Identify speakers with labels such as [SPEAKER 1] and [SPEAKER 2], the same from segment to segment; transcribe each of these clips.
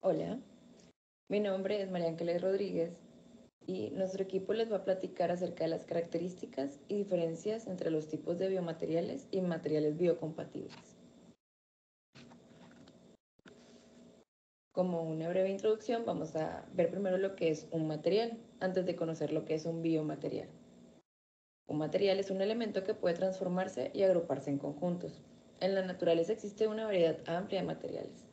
[SPEAKER 1] Hola, mi nombre es María Ángeles Rodríguez y nuestro equipo les va a platicar acerca de las características y diferencias entre los tipos de biomateriales y materiales biocompatibles. Como una breve introducción, vamos a ver primero lo que es un material, antes de conocer lo que es un biomaterial. Un material es un elemento que puede transformarse y agruparse en conjuntos. En la naturaleza existe una variedad amplia de materiales,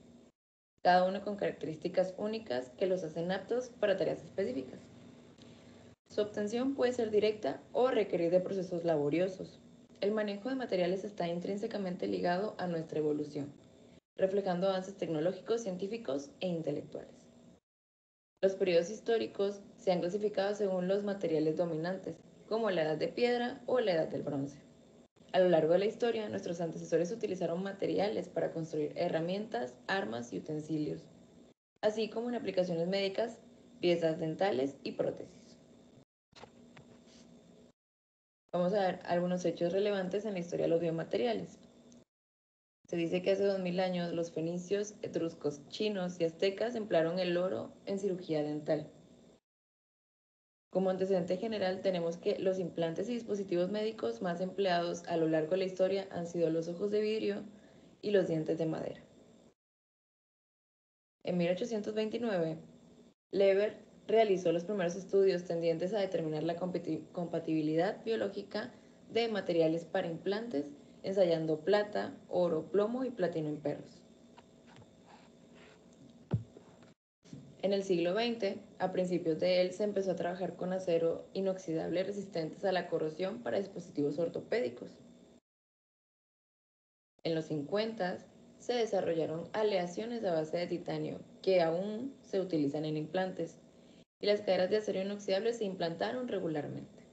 [SPEAKER 1] cada uno con características únicas que los hacen aptos para tareas específicas. Su obtención puede ser directa o requerir de procesos laboriosos. El manejo de materiales está intrínsecamente ligado a nuestra evolución, reflejando avances tecnológicos, científicos e intelectuales. Los periodos históricos se han clasificado según los materiales dominantes, como la edad de piedra o la edad del bronce. A lo largo de la historia, nuestros antecesores utilizaron materiales para construir herramientas, armas y utensilios, así como en aplicaciones médicas, piezas dentales y prótesis. Vamos a ver algunos hechos relevantes en la historia de los biomateriales. Se dice que hace 2000 años los fenicios, etruscos, chinos y aztecas emplearon el oro en cirugía dental. Como antecedente general tenemos que los implantes y dispositivos médicos más empleados a lo largo de la historia han sido los ojos de vidrio y los dientes de madera. En 1829, Leber realizó los primeros estudios tendientes a determinar la compatibilidad biológica de materiales para implantes, ensayando plata, oro, plomo y platino en perros. En el siglo XX, a principios de él, se empezó a trabajar con acero inoxidable resistentes a la corrosión para dispositivos ortopédicos. En los 50 se desarrollaron aleaciones a base de titanio que aún se utilizan en implantes y las caderas de acero inoxidable se implantaron regularmente.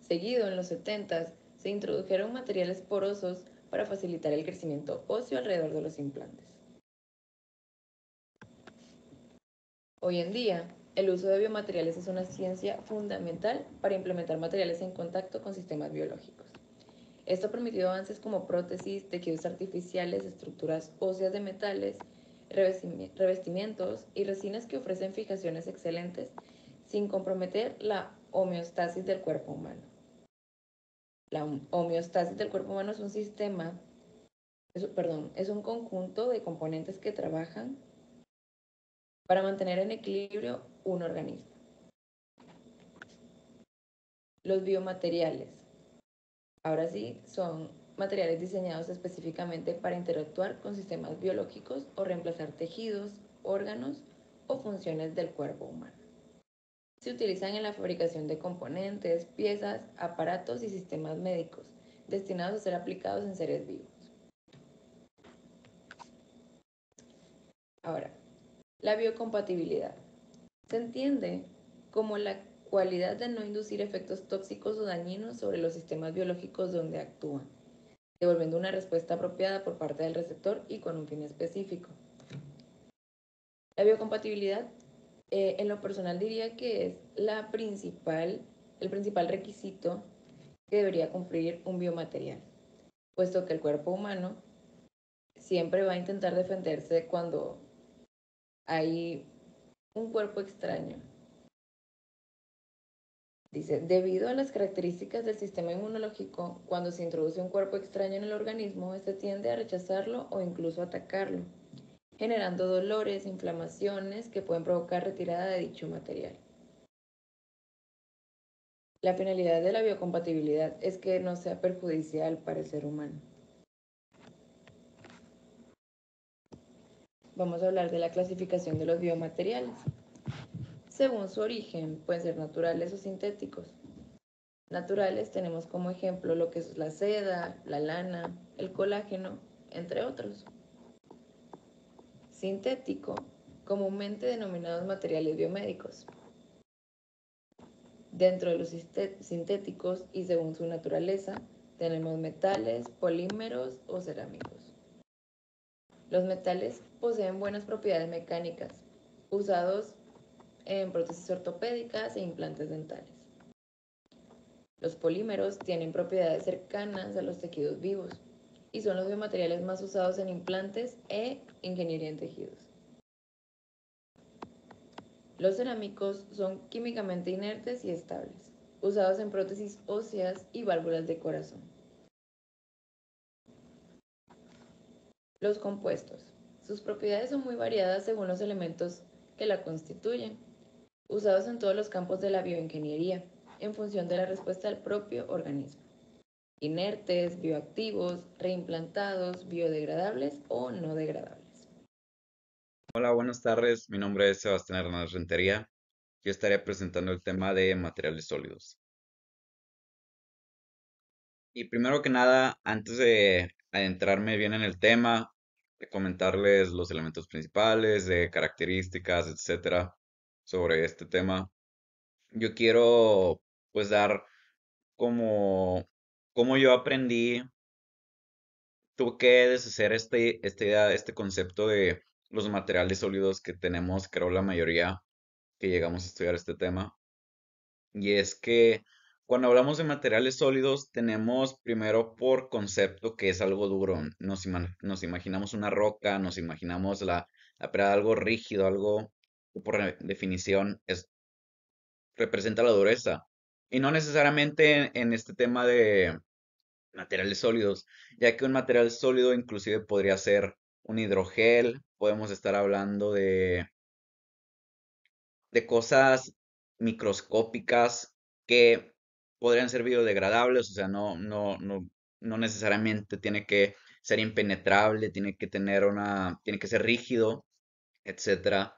[SPEAKER 1] Seguido, en los 70 se introdujeron materiales porosos para facilitar el crecimiento óseo alrededor de los implantes. Hoy en día, el uso de biomateriales es una ciencia fundamental para implementar materiales en contacto con sistemas biológicos. Esto ha permitido avances como prótesis, tejidos artificiales, estructuras óseas de metales, revestimientos y resinas que ofrecen fijaciones excelentes sin comprometer la homeostasis del cuerpo humano. La homeostasis del cuerpo humano es un es un conjunto de componentes que trabajan para mantener en equilibrio un organismo. Los biomateriales, ahora sí, son materiales diseñados específicamente para interactuar con sistemas biológicos o reemplazar tejidos, órganos o funciones del cuerpo humano. Se utilizan en la fabricación de componentes, piezas, aparatos y sistemas médicos, destinados a ser aplicados en seres vivos. Ahora, la biocompatibilidad se entiende como la cualidad de no inducir efectos tóxicos o dañinos sobre los sistemas biológicos donde actúan, devolviendo una respuesta apropiada por parte del receptor y con un fin específico. La biocompatibilidad, en lo personal diría que es el principal requisito que debería cumplir un biomaterial, puesto que el cuerpo humano siempre va a intentar defenderse cuando hay un cuerpo extraño. Dice, debido a las características del sistema inmunológico, cuando se introduce un cuerpo extraño en el organismo, este tiende a rechazarlo o incluso atacarlo, generando dolores, inflamaciones que pueden provocar retirada de dicho material. La finalidad de la biocompatibilidad es que no sea perjudicial para el ser humano. Vamos a hablar de la clasificación de los biomateriales. Según su origen, pueden ser naturales o sintéticos. Naturales tenemos como ejemplo lo que es la seda, la lana, el colágeno, entre otros. Sintético, comúnmente denominados materiales biomédicos. Dentro de los sintéticos y según su naturaleza, tenemos metales, polímeros o cerámicos. Los metales poseen buenas propiedades mecánicas, usados en prótesis ortopédicas e implantes dentales. Los polímeros tienen propiedades cercanas a los tejidos vivos y son los biomateriales más usados en implantes e ingeniería en tejidos. Los cerámicos son químicamente inertes y estables, usados en prótesis óseas y válvulas de corazón. Los compuestos. Sus propiedades son muy variadas según los elementos que la constituyen, usados en todos los campos de la bioingeniería, en función de la respuesta del propio organismo. Inertes, bioactivos, reimplantados, biodegradables o no degradables.
[SPEAKER 2] Hola, buenas tardes. Mi nombre es Sebastián Hernández Rentería. Yo estaré presentando el tema de materiales sólidos. Y primero que nada, antes de adentrarme bien en el tema, de comentarles los elementos principales, de características, etcétera, sobre este tema, yo quiero pues dar como cómo yo aprendí, tuve que deshacer esta idea, este concepto de los materiales sólidos que tenemos, creo la mayoría que llegamos a estudiar este tema. Y es que cuando hablamos de materiales sólidos, tenemos primero por concepto que es algo duro. Nos imaginamos una roca, nos imaginamos la verdad, algo rígido, algo que por definición representa la dureza. Y no necesariamente en este tema de materiales sólidos, ya que un material sólido inclusive podría ser un hidrogel, podemos estar hablando de cosas microscópicas que podrían ser biodegradables, o sea, no necesariamente tiene que ser impenetrable, tiene que ser rígido, etcétera.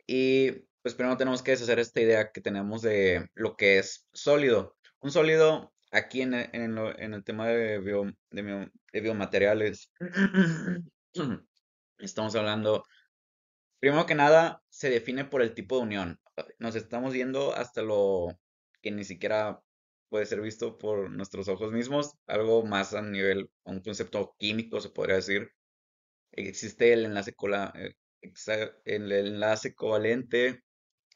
[SPEAKER 2] Y pues primero tenemos que deshacer esta idea que tenemos de lo que es sólido. Un sólido, aquí en el tema de biomateriales, estamos hablando. Primero que nada, se define por el tipo de unión. Nos estamos yendo hasta lo que ni siquiera puede ser visto por nuestros ojos mismos, algo más a nivel, un concepto químico, se podría decir. Existe el enlace covalente,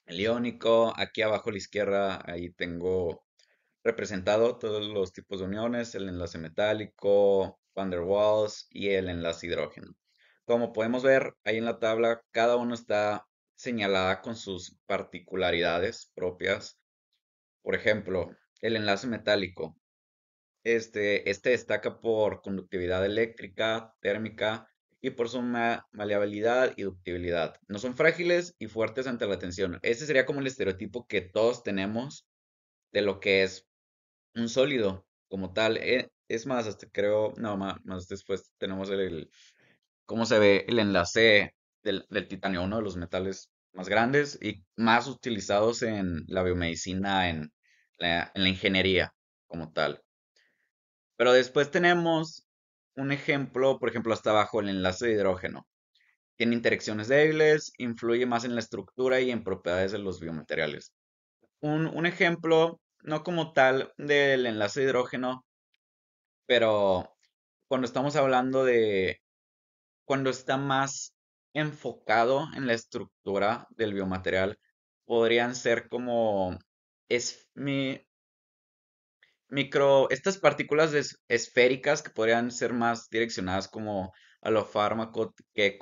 [SPEAKER 2] el iónico. Aquí abajo a la izquierda, ahí tengo representado todos los tipos de uniones, el enlace metálico, van der Waals y el enlace hidrógeno. Como podemos ver ahí en la tabla, cada uno está señalada con sus particularidades propias. Por ejemplo, el enlace metálico. Este destaca por conductividad eléctrica, térmica y por su maleabilidad y ductibilidad. No son frágiles y fuertes ante la tensión. Ese sería como el estereotipo que todos tenemos de lo que es un sólido como tal. Es más, hasta creo, no, más después tenemos cómo se ve el enlace del titanio, uno de los metales más grandes y más utilizados en la biomedicina, en la ingeniería como tal. Pero después tenemos un ejemplo, por ejemplo, hasta abajo, el enlace de hidrógeno. Tiene interacciones débiles, influye más en la estructura y en propiedades de los biomateriales. Un ejemplo, no como tal, del enlace de hidrógeno, pero cuando estamos hablando de, cuando está más enfocado en la estructura del biomaterial, podrían ser como es estas partículas esféricas que podrían ser más direccionadas como a los fármacos que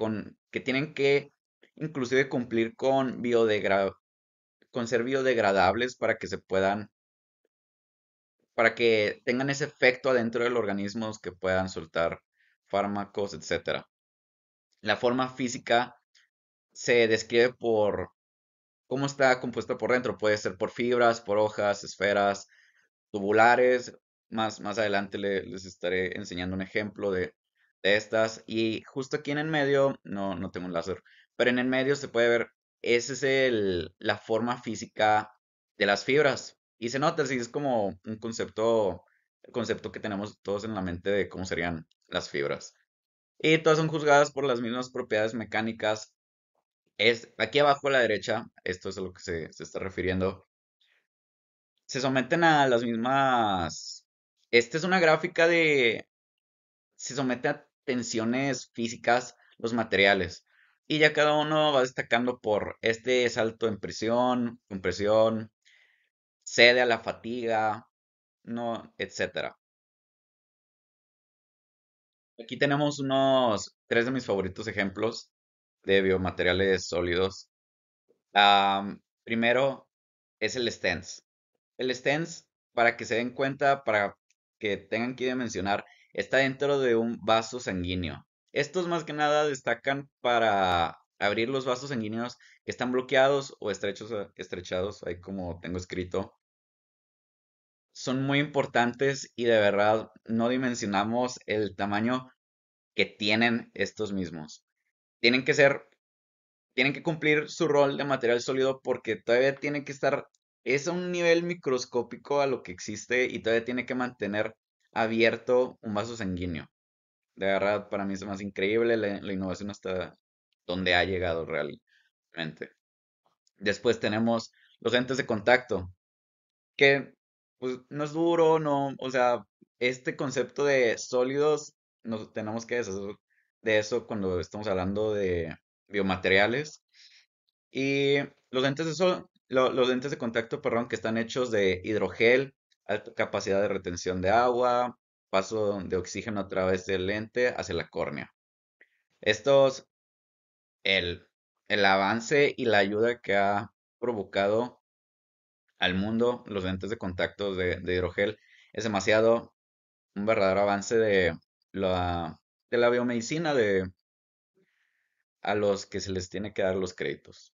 [SPEAKER 2] tienen que inclusive cumplir con ser biodegradables para que para que tengan ese efecto adentro del organismo que puedan soltar fármacos, etcétera. La forma física se describe por cómo está compuesta por dentro. Puede ser por fibras, por hojas, esferas, tubulares. Más adelante les estaré enseñando un ejemplo de estas. Y justo aquí en el medio, no tengo un láser, pero en el medio se puede ver, esa es la forma física de las fibras. Y se nota, así es como el concepto que tenemos todos en la mente de cómo serían las fibras. Y todas son juzgadas por las mismas propiedades mecánicas. Aquí abajo a la derecha, esto es a lo que se está refiriendo, se someten a las mismas. Esta es una gráfica se somete a tensiones físicas los materiales. Y ya cada uno va destacando por este es alto en presión, compresión, cede a la fatiga, no, etcétera. Aquí tenemos tres de mis favoritos ejemplos de biomateriales sólidos. Primero es el stents. El stents, para que se den cuenta, para que tengan que mencionar, está dentro de un vaso sanguíneo. Estos más que nada destacan para abrir los vasos sanguíneos que están bloqueados o estrechados, ahí como tengo escrito. Son muy importantes y de verdad no dimensionamos el tamaño que tienen estos mismos. Tienen que ser tienen que cumplir su rol de material sólido porque todavía tiene que estar, es a un nivel microscópico a lo que existe y todavía tiene que mantener abierto un vaso sanguíneo. De verdad, para mí es más increíble la innovación hasta donde ha llegado realmente. Después tenemos los lentes de contacto, que pues no es duro, no, o sea, este concepto de sólidos nos tenemos que deshacer de eso cuando estamos hablando de biomateriales. Y los lentes de contacto, perdón, que están hechos de hidrogel, alta capacidad de retención de agua, paso de oxígeno a través del lente hacia la córnea. Estos, el, el avance y la ayuda que ha provocado al mundo los lentes de contacto de hidrogel es demasiado, un verdadero avance de la biomedicina a los que se les tiene que dar los créditos.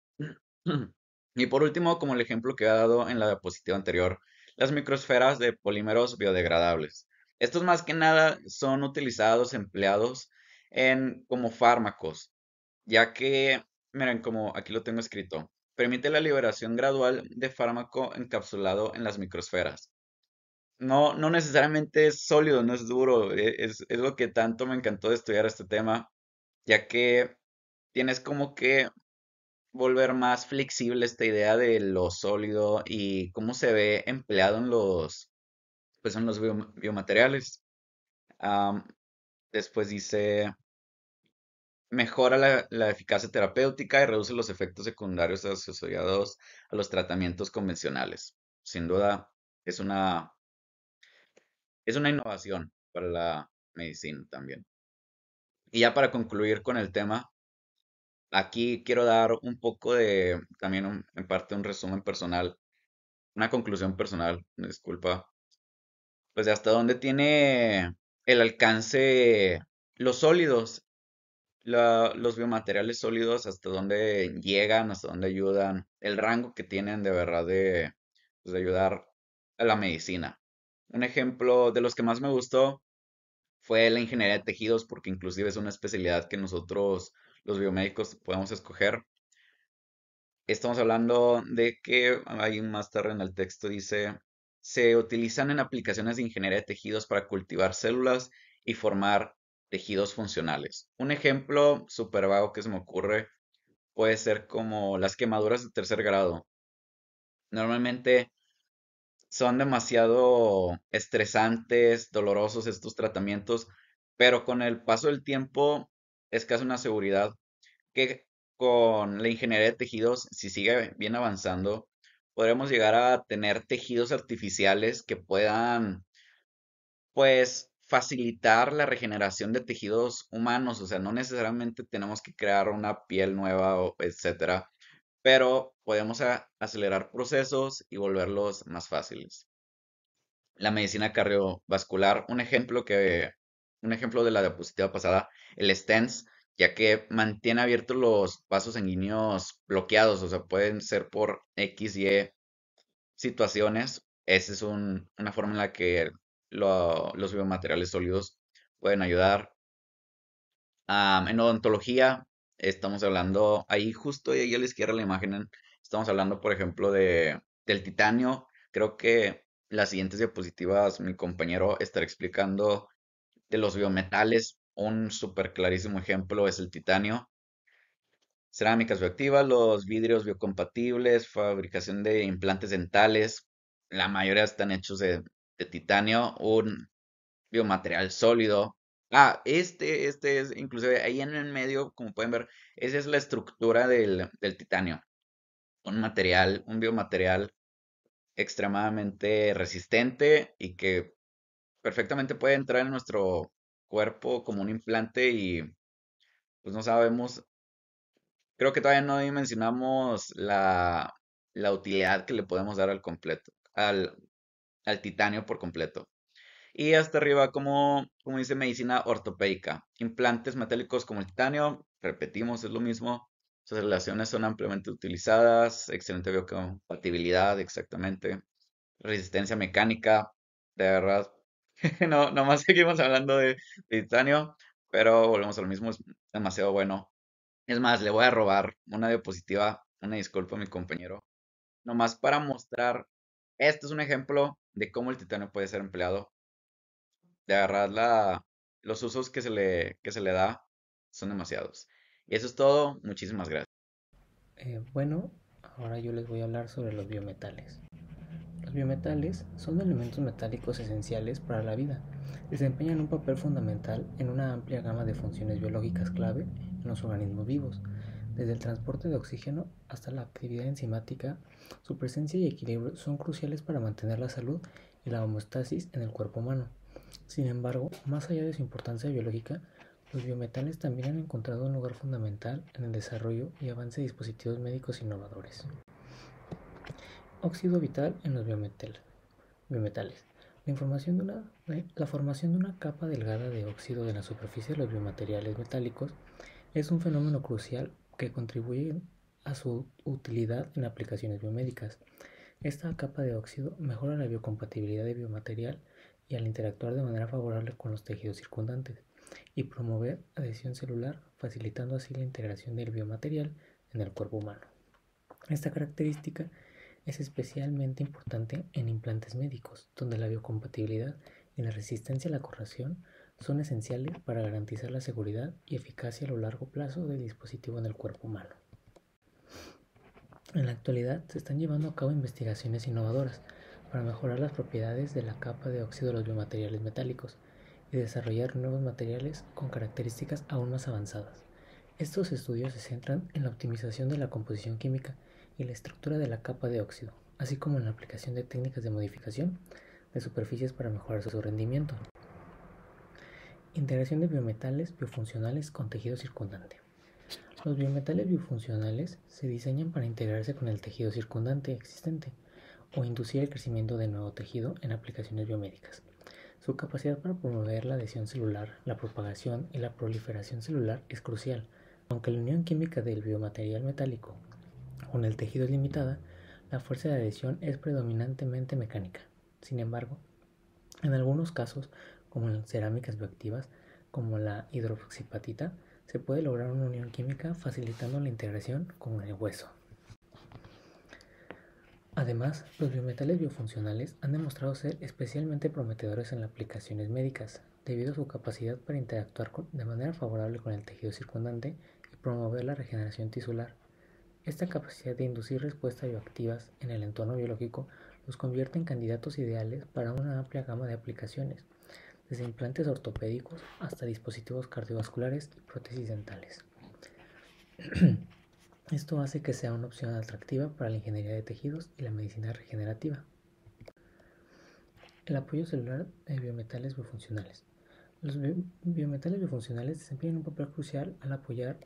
[SPEAKER 2] Y por último, como el ejemplo que he dado en la diapositiva anterior, las microesferas de polímeros biodegradables. Estos más que nada son utilizados, empleados como fármacos, ya que, miren, como aquí lo tengo escrito, permite la liberación gradual de fármaco encapsulado en las microesferas. No, no necesariamente es sólido, no es duro, es lo que tanto me encantó de estudiar este tema, ya que tienes como que volver más flexible esta idea de lo sólido y cómo se ve empleado pues en los biomateriales. Am, Después dice, mejora la eficacia terapéutica y reduce los efectos secundarios asociados a los tratamientos convencionales. Sin duda, es una, es una innovación para la medicina también. Y ya para concluir con el tema, aquí quiero dar un poco de, también en parte un resumen personal, una conclusión personal, disculpa, pues de hasta dónde tiene el alcance los sólidos, los biomateriales sólidos, hasta dónde llegan, hasta dónde ayudan, el rango que tienen de verdad pues, de ayudar a la medicina. Un ejemplo de los que más me gustó fue la ingeniería de tejidos, porque inclusive es una especialidad que nosotros, los biomédicos, podemos escoger. Estamos hablando de que ahí más tarde en el texto dice, se utilizan en aplicaciones de ingeniería de tejidos para cultivar células y formar tejidos funcionales. Un ejemplo súper vago que se me ocurre puede ser como las quemaduras de tercer grado. Normalmente son demasiado estresantes, dolorosos estos tratamientos, pero con el paso del tiempo es casi una seguridad que con la ingeniería de tejidos, si sigue bien avanzando, podremos llegar a tener tejidos artificiales que puedan, pues, facilitar la regeneración de tejidos humanos. O sea, no necesariamente tenemos que crear una piel nueva, o etcétera, pero podemos acelerar procesos y volverlos más fáciles. La medicina cardiovascular, un ejemplo de la diapositiva pasada, el stents, ya que mantiene abiertos los vasos sanguíneos bloqueados, o sea, pueden ser por X, Y situaciones. Esa es una forma en la que los biomateriales sólidos pueden ayudar. En odontología, estamos hablando, ahí justo ahí a la izquierda de la imagen, estamos hablando, por ejemplo, del titanio. Creo que las siguientes diapositivas, mi compañero estará explicando de los biometales. Un súper clarísimo ejemplo es el titanio. Cerámicas bioactivas, los vidrios biocompatibles, fabricación de implantes dentales. La mayoría están hechos de titanio, un biomaterial sólido. Este es, inclusive ahí en el medio, como pueden ver, esa es la estructura del titanio. Un biomaterial extremadamente resistente y que perfectamente puede entrar en nuestro cuerpo como un implante y pues no sabemos creo que todavía no dimensionamos la utilidad que le podemos dar al completo, al titanio por completo. Y hasta arriba, como dice medicina ortopédica, implantes metálicos como el titanio, repetimos, es lo mismo. Sus relaciones son ampliamente utilizadas, excelente biocompatibilidad, exactamente. Resistencia mecánica, de verdad. No, nomás seguimos hablando de titanio, pero volvemos a lo mismo, es demasiado bueno. Es más, le voy a robar una diapositiva, una disculpa a mi compañero, nomás para mostrar, este es un ejemplo de cómo el titanio puede ser empleado. De verdad, los usos que se le da son demasiados. Y eso es todo, muchísimas gracias.
[SPEAKER 3] Bueno, ahora yo les voy a hablar sobre los biometales. Los biometales son elementos metálicos esenciales para la vida. Desempeñan un papel fundamental en una amplia gama de funciones biológicas clave en los organismos vivos. Desde el transporte de oxígeno hasta la actividad enzimática, su presencia y equilibrio son cruciales para mantener la salud y la homeostasis en el cuerpo humano. Sin embargo, más allá de su importancia biológica, los biometales también han encontrado un lugar fundamental en el desarrollo y avance de dispositivos médicos innovadores. Óxido vital en los biometales. La formación de una capa delgada de óxido en la superficie de los biomateriales metálicos es un fenómeno crucial que contribuye a su utilidad en aplicaciones biomédicas. Esta capa de óxido mejora la biocompatibilidad del biomaterial y al interactuar de manera favorable con los tejidos circundantes y promover adhesión celular, facilitando así la integración del biomaterial en el cuerpo humano. Esta característica es especialmente importante en implantes médicos, donde la biocompatibilidad y la resistencia a la corrosión son esenciales para garantizar la seguridad y eficacia a lo largo plazo del dispositivo en el cuerpo humano. En la actualidad se están llevando a cabo investigaciones innovadoras para mejorar las propiedades de la capa de óxido de los biomateriales metálicos y desarrollar nuevos materiales con características aún más avanzadas. Estos estudios se centran en la optimización de la composición química y la estructura de la capa de óxido, así como en la aplicación de técnicas de modificación de superficies para mejorar su rendimiento. Integración de biometales biofuncionales con tejido circundante. Los biometales biofuncionales se diseñan para integrarse con el tejido circundante existente o inducir el crecimiento de nuevo tejido en aplicaciones biomédicas. Su capacidad para promover la adhesión celular, la propagación y la proliferación celular es crucial. Aunque la unión química del biomaterial metálico con el tejido es limitada, la fuerza de adhesión es predominantemente mecánica. Sin embargo, en algunos casos, como en cerámicas bioactivas, como la hidroxipatita, se puede lograr una unión química facilitando la integración con el hueso. Además, los biometales biofuncionales han demostrado ser especialmente prometedores en aplicaciones médicas, debido a su capacidad para interactuar de manera favorable con el tejido circundante y promover la regeneración tisular. Esta capacidad de inducir respuestas bioactivas en el entorno biológico los convierte en candidatos ideales para una amplia gama de aplicaciones, desde implantes ortopédicos hasta dispositivos cardiovasculares y prótesis dentales. Esto hace que sea una opción atractiva para la ingeniería de tejidos y la medicina regenerativa. El apoyo celular de biometales biofuncionales. Los biometales biofuncionales desempeñan un papel crucial al apoyar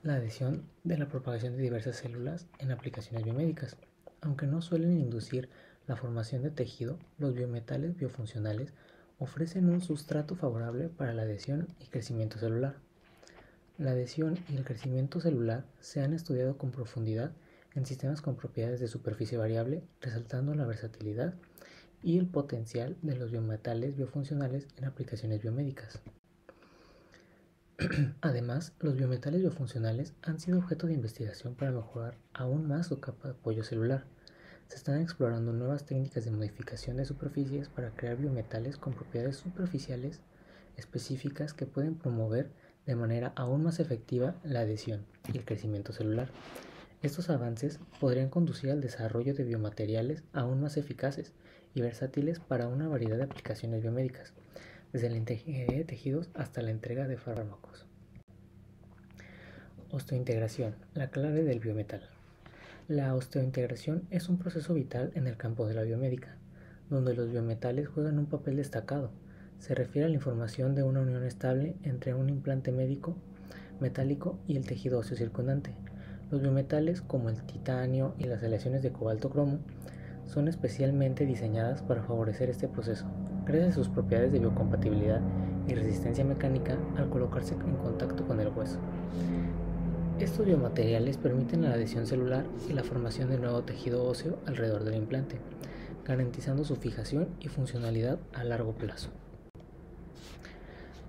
[SPEAKER 3] la adhesión de la propagación de diversas células en aplicaciones biomédicas. Aunque no suelen inducir la formación de tejido, los biometales biofuncionales ofrecen un sustrato favorable para la adhesión y crecimiento celular. La adhesión y el crecimiento celular se han estudiado con profundidad en sistemas con propiedades de superficie variable, resaltando la versatilidad y el potencial de los biometales biofuncionales en aplicaciones biomédicas. Además, los biometales biofuncionales han sido objeto de investigación para mejorar aún más su capa de apoyo celular. Se están explorando nuevas técnicas de modificación de superficies para crear biometales con propiedades superficiales específicas que pueden promover de manera aún más efectiva la adhesión y el crecimiento celular. Estos avances podrían conducir al desarrollo de biomateriales aún más eficaces y versátiles para una variedad de aplicaciones biomédicas, desde la ingeniería de tejidos hasta la entrega de fármacos. Osteointegración, la clave del biometal. La osteointegración es un proceso vital en el campo de la biomédica, donde los biometales juegan un papel destacado. Se refiere a la información de una unión estable entre un implante médico metálico y el tejido óseo circundante. Los biometales, como el titanio y las aleaciones de cobalto-cromo, son especialmente diseñadas para favorecer este proceso, gracias a sus propiedades de biocompatibilidad y resistencia mecánica al colocarse en contacto con el hueso. Estos biomateriales permiten la adhesión celular y la formación de nuevo tejido óseo alrededor del implante, garantizando su fijación y funcionalidad a largo plazo.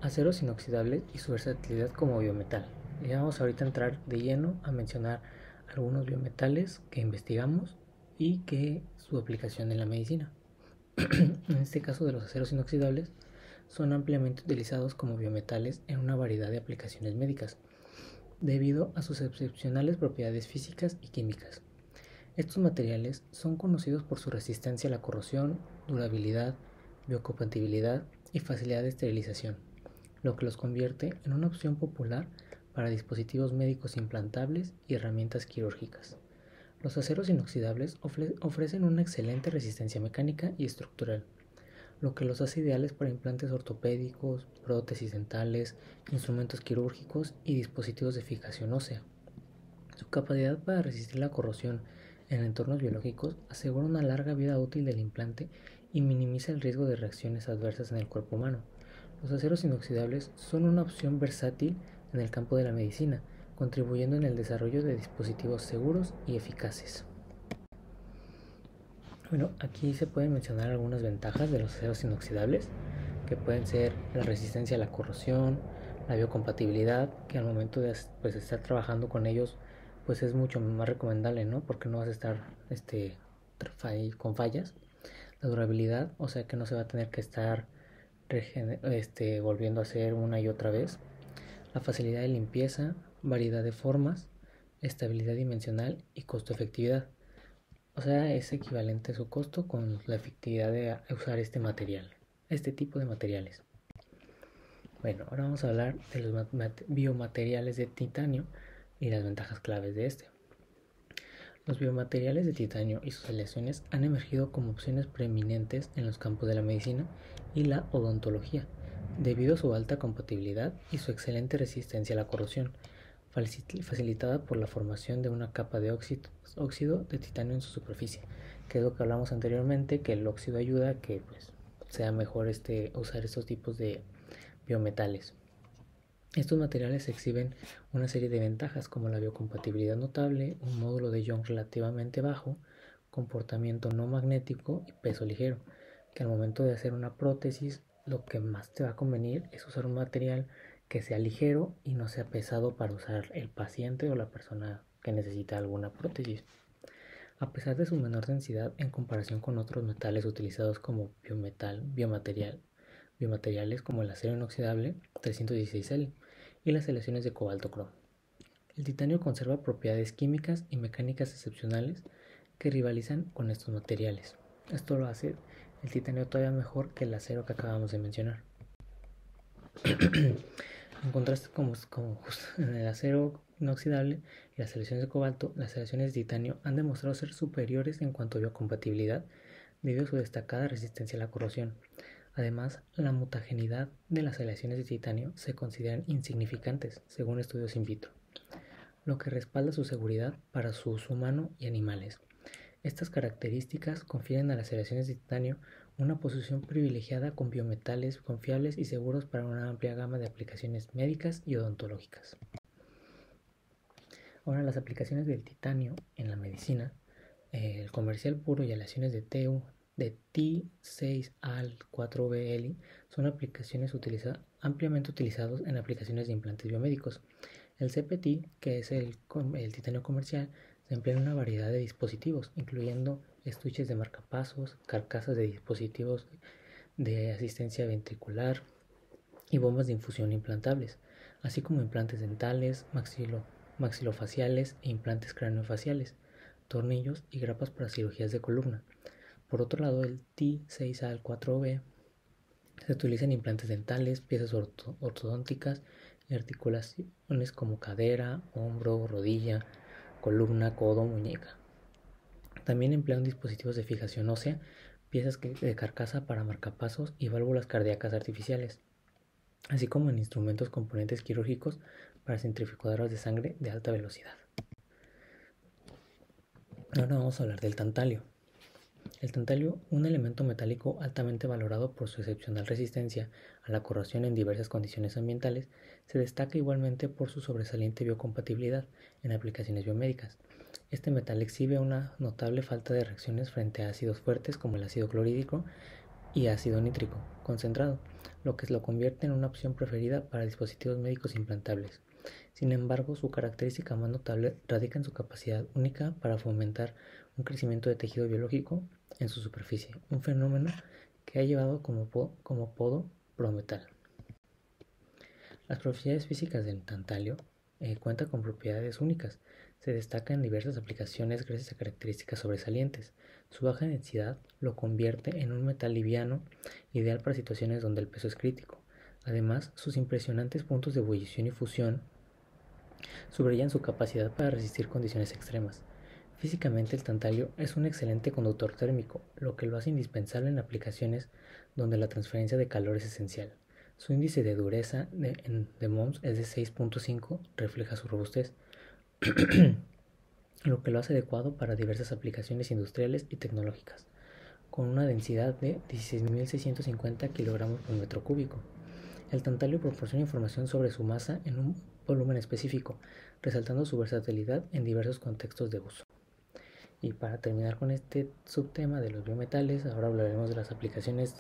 [SPEAKER 3] Aceros inoxidables y su versatilidad como biometal. Ya vamos ahorita a entrar de lleno a mencionar algunos biometales que investigamos y que su aplicación en la medicina. En este caso de los aceros inoxidables, son ampliamente utilizados como biometales en una variedad de aplicaciones médicas, debido a sus excepcionales propiedades físicas y químicas. Estos materiales son conocidos por su resistencia a la corrosión, durabilidad, biocompatibilidad y facilidad de esterilización, lo que los convierte en una opción popular para dispositivos médicos implantables y herramientas quirúrgicas. Los aceros inoxidables ofrecen una excelente resistencia mecánica y estructural, lo que los hace ideales para implantes ortopédicos, prótesis dentales, instrumentos quirúrgicos y dispositivos de fijación ósea. Su capacidad para resistir la corrosión en entornos biológicos asegura una larga vida útil del implante y minimiza el riesgo de reacciones adversas en el cuerpo humano. Los aceros inoxidables son una opción versátil en el campo de la medicina, contribuyendo en el desarrollo de dispositivos seguros y eficaces. Bueno, aquí se pueden mencionar algunas ventajas de los aceros inoxidables, que pueden ser la resistencia a la corrosión, la biocompatibilidad, que al momento de estar trabajando con ellos, pues es mucho más recomendable, ¿no? Porque no vas a estar con fallas. La durabilidad, o sea que no se va a tener que estar volviendo a hacer una y otra vez. La facilidad de limpieza, variedad de formas, estabilidad dimensional y costo-efectividad. O sea, es equivalente su costo con la efectividad de usar este tipo de materiales. Bueno, ahora vamos a hablar de los biomateriales de titanio y las ventajas claves de este. Los biomateriales de titanio y sus aleaciones han emergido como opciones preeminentes en los campos de la medicina y la odontología, debido a su alta compatibilidad y su excelente resistencia a la corrosión, facilitada por la formación de una capa de óxido de titanio en su superficie, que es lo que hablamos anteriormente, que el óxido ayuda a que sea mejor usar estos tipos de biometales. Estos materiales exhiben una serie de ventajas como la biocompatibilidad notable, un módulo de Young relativamente bajo, comportamiento no magnético y peso ligero, que al momento de hacer una prótesis lo que más te va a convenir es usar un material que sea ligero y no sea pesado para usar el paciente o la persona que necesita alguna prótesis. A pesar de su menor densidad en comparación con otros metales utilizados como biomateriales como el acero inoxidable 316L y las aleaciones de cobalto-cromo. El titanio conserva propiedades químicas y mecánicas excepcionales que rivalizan con estos materiales. Esto lo hace el titanio todavía mejor que el acero que acabamos de mencionar. En contraste como en el acero inoxidable y las aleaciones de cobalto, las aleaciones de titanio han demostrado ser superiores en cuanto a biocompatibilidad debido a su destacada resistencia a la corrosión. Además, la mutagenidad de las aleaciones de titanio se consideran insignificantes según estudios in vitro, lo que respalda su seguridad para su uso humano y animales. Estas características confieren a las aleaciones de titanio una posición privilegiada con biometales confiables y seguros para una amplia gama de aplicaciones médicas y odontológicas. Ahora, las aplicaciones del titanio en la medicina, el comercial puro y aleaciones de T6Al4Bl son aplicaciones ampliamente utilizados en aplicaciones de implantes biomédicos. El CPT, que es el titanio comercial, se emplea en una variedad de dispositivos, incluyendo estuches de marcapasos, carcasas de dispositivos de asistencia ventricular y bombas de infusión implantables, así como implantes dentales, maxilofaciales e implantes craneofaciales, tornillos y grapas para cirugías de columna. Por otro lado, el T6Al4B se utiliza en implantes dentales, piezas ortodónticas y articulaciones como cadera, hombro, rodilla, columna, codo, muñeca. También emplean dispositivos de fijación ósea, piezas de carcasa para marcapasos y válvulas cardíacas artificiales, así como en instrumentos componentes quirúrgicos para centrifugadoras de sangre de alta velocidad. Ahora vamos a hablar del tantalio. El tantalio, un elemento metálico altamente valorado por su excepcional resistencia a la corrosión en diversas condiciones ambientales, se destaca igualmente por su sobresaliente biocompatibilidad en aplicaciones biomédicas. Este metal exhibe una notable falta de reacciones frente a ácidos fuertes como el ácido clorhídrico y ácido nítrico concentrado, lo que lo convierte en una opción preferida para dispositivos médicos implantables. Sin embargo, su característica más notable radica en su capacidad única para fomentar un crecimiento de tejido biológico en su superficie, un fenómeno que ha llevado como apodo prometal. Las propiedades físicas del tantalio cuentan con propiedades únicas. Se destaca en diversas aplicaciones gracias a características sobresalientes. Su baja densidad lo convierte en un metal liviano, ideal para situaciones donde el peso es crítico. Además, sus impresionantes puntos de ebullición y fusión subrayan su capacidad para resistir condiciones extremas. Físicamente, el tantalio es un excelente conductor térmico, lo que lo hace indispensable en aplicaciones donde la transferencia de calor es esencial. Su índice de dureza de Mohs es de 6.5, refleja su robustez, lo que lo hace adecuado para diversas aplicaciones industriales y tecnológicas, con una densidad de 16.650 kg por metro cúbico. El tantalio proporciona información sobre su masa en un volumen específico, resaltando su versatilidad en diversos contextos de uso. Y para terminar con este subtema de los biometales, ahora hablaremos de las aplicaciones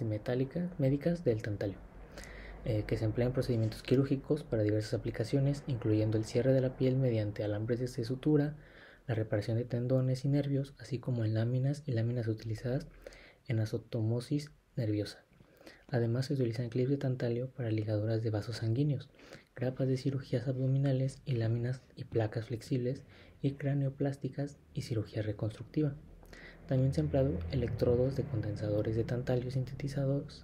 [SPEAKER 3] médicas del tantalio, que se emplean en procedimientos quirúrgicos para diversas aplicaciones, incluyendo el cierre de la piel mediante alambres de sutura, la reparación de tendones y nervios, así como en láminas y láminas utilizadas en azotomosis nerviosa. Además, se utilizan clips de tantalio para ligaduras de vasos sanguíneos, grapas de cirugías abdominales y láminas y placas flexibles y craneoplásticas y cirugía reconstructiva. También se han empleado electrodos de condensadores de tantalio sintetizados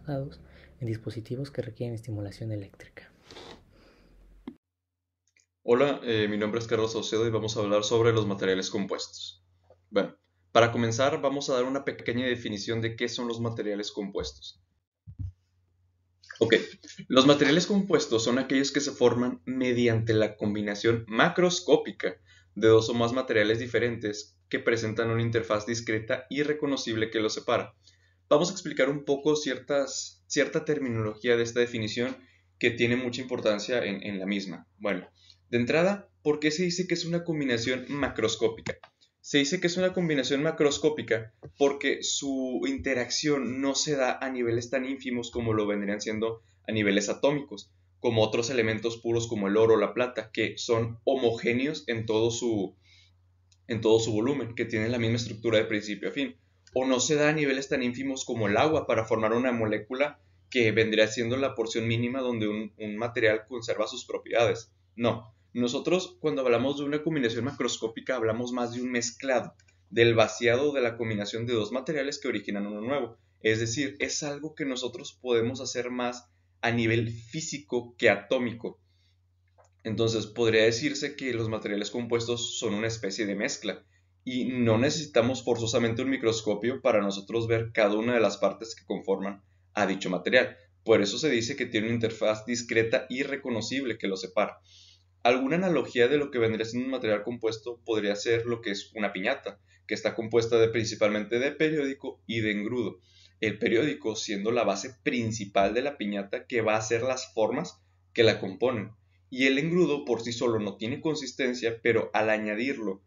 [SPEAKER 3] en dispositivos que requieren estimulación eléctrica.
[SPEAKER 4] Hola, mi nombre es Carlos Saucedo y vamos a hablar sobre los materiales compuestos. Bueno, para comenzar vamos a dar una pequeña definición de qué son los materiales compuestos. Ok, los materiales compuestos son aquellos que se forman mediante la combinación macroscópica de dos o más materiales diferentes que presentan una interfaz discreta y reconocible que los separa. Vamos a explicar un poco cierta terminología de esta definición que tiene mucha importancia en la misma. Bueno, de entrada, ¿por qué se dice que es una combinación macroscópica? Se dice que es una combinación macroscópica porque su interacción no se da a niveles tan ínfimos como lo vendrían siendo a niveles atómicos, como otros elementos puros como el oro o la plata, que son homogéneos en todo su volumen, que tienen la misma estructura de principio a fin. O no se da a niveles tan ínfimos como el agua para formar una molécula que vendría siendo la porción mínima donde un material conserva sus propiedades. No, nosotros cuando hablamos de una combinación macroscópica hablamos más de un mezclado, del vaciado de la combinación de dos materiales que originan uno nuevo. Es decir, es algo que nosotros podemos hacer más a nivel físico que atómico. Entonces podría decirse que los materiales compuestos son una especie de mezcla y no necesitamos forzosamente un microscopio para nosotros ver cada una de las partes que conforman a dicho material. Por eso se dice que tiene una interfaz discreta y reconocible que lo separa. Alguna analogía de lo que vendría siendo un material compuesto podría ser lo que es una piñata, que está compuesta principalmente de periódico y de engrudo. El periódico siendo la base principal de la piñata que va a ser las formas que la componen. Y el engrudo por sí solo no tiene consistencia, pero al añadirlo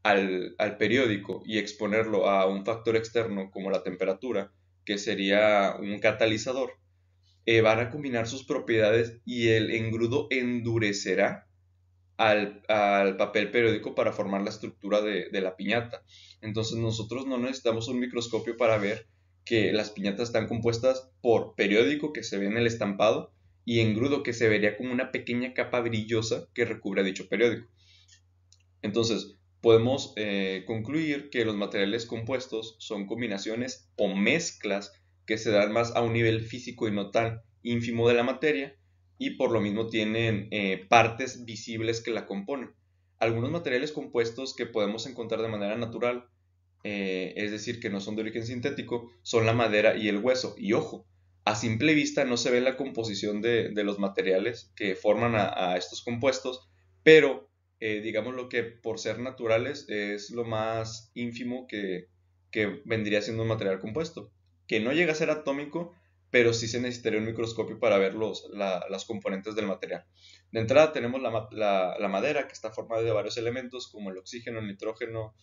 [SPEAKER 4] al periódico y exponerlo a un factor externo como la temperatura, que sería un catalizador, van a combinar sus propiedades y el engrudo endurecerá al papel periódico para formar la estructura de la piñata. Entonces nosotros no necesitamos un microscopio para ver que las piñatas están compuestas por periódico que se ve en el estampado y engrudo que se vería como una pequeña capa brillosa que recubre dicho periódico. Entonces podemos concluir que los materiales compuestos son combinaciones o mezclas que se dan más a un nivel físico y no tan ínfimo de la materia y por lo mismo tienen partes visibles que la componen. Algunos materiales compuestos que podemos encontrar de manera natural, es decir, que no son de origen sintético, son la madera y el hueso. Y ojo, a simple vista no se ve la composición de los materiales que forman a estos compuestos, pero digamos lo que por ser naturales es lo más ínfimo que vendría siendo un material compuesto, que no llega a ser atómico, pero sí se necesitaría un microscopio para ver las componentes del material. De entrada tenemos la madera, que está formada de varios elementos como el oxígeno, el nitrógeno,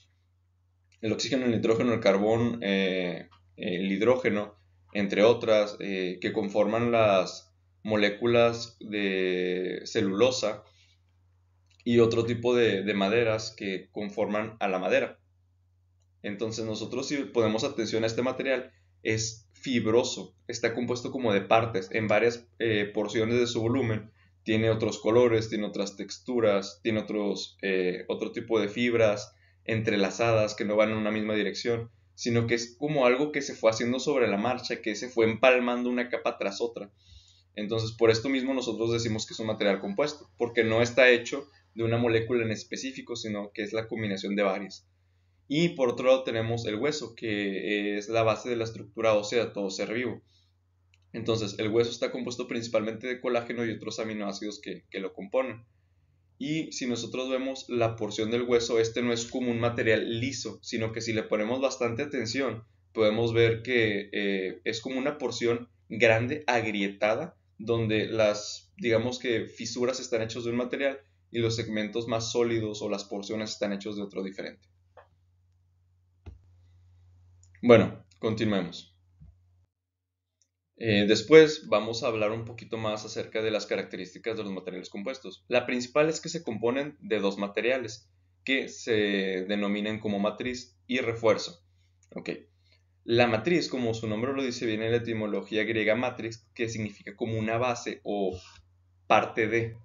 [SPEAKER 4] el carbón, el hidrógeno, entre otras, que conforman las moléculas de celulosa y otro tipo de maderas que conforman a la madera. Entonces nosotros, si ponemos atención a este material, es fibroso, está compuesto como de partes en varias porciones de su volumen, tiene otros colores, tiene otras texturas, tiene otro tipo de fibras entrelazadas que no van en una misma dirección, sino que es como algo que se fue haciendo sobre la marcha, que se fue empalmando una capa tras otra. Entonces, por esto mismo nosotros decimos que es un material compuesto, porque no está hecho de una molécula en específico, sino que es la combinación de varias. Y por otro lado tenemos el hueso, que es la base de la estructura ósea de todo ser vivo. Entonces, el hueso está compuesto principalmente de colágeno y otros aminoácidos que lo componen. Y si nosotros vemos la porción del hueso, este no es como un material liso, sino que si le ponemos bastante atención, podemos ver que es como una porción grande, agrietada, donde digamos que fisuras están hechos de un material y los segmentos más sólidos o las porciones están hechos de otro diferente. Bueno, continuemos. Después vamos a hablar un poquito más acerca de las características de los materiales compuestos. La principal es que se componen de dos materiales que se denominan como matriz y refuerzo. Okay. La matriz, como su nombre lo dice, viene de la etimología griega matrix, que significa como una base o parte de.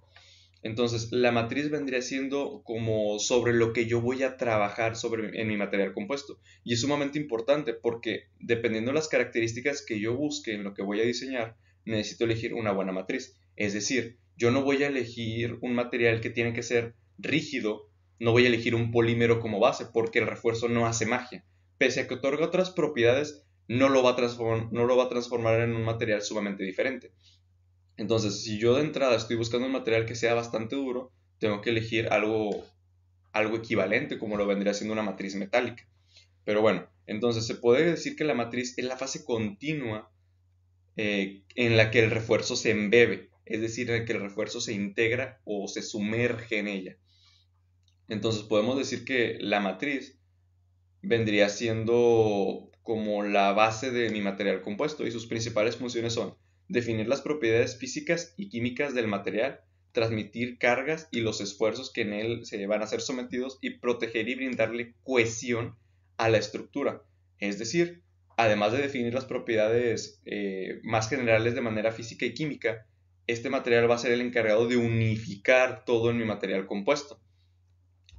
[SPEAKER 4] Entonces, la matriz vendría siendo como sobre lo que yo voy a trabajar en mi material compuesto. Y es sumamente importante porque dependiendo de las características que yo busque en lo que voy a diseñar, necesito elegir una buena matriz. Es decir, yo no voy a elegir un material que tiene que ser rígido, no voy a elegir un polímero como base porque el refuerzo no hace magia. Pese a que otorga otras propiedades, no lo va a transformar en un material sumamente diferente. Entonces, si yo de entrada estoy buscando un material que sea bastante duro, tengo que elegir algo equivalente, como lo vendría siendo una matriz metálica. Pero bueno, entonces se puede decir que la matriz es la fase continua en la que el refuerzo se embebe, es decir, en la que el refuerzo se integra o se sumerge en ella. Entonces podemos decir que la matriz vendría siendo como la base de mi material compuesto y sus principales funciones son definir las propiedades físicas y químicas del material, transmitir cargas y los esfuerzos que en él se van a ser sometidos y proteger y brindarle cohesión a la estructura. Es decir, además de definir las propiedades más generales de manera física y química, este material va a ser el encargado de unificar todo en mi material compuesto.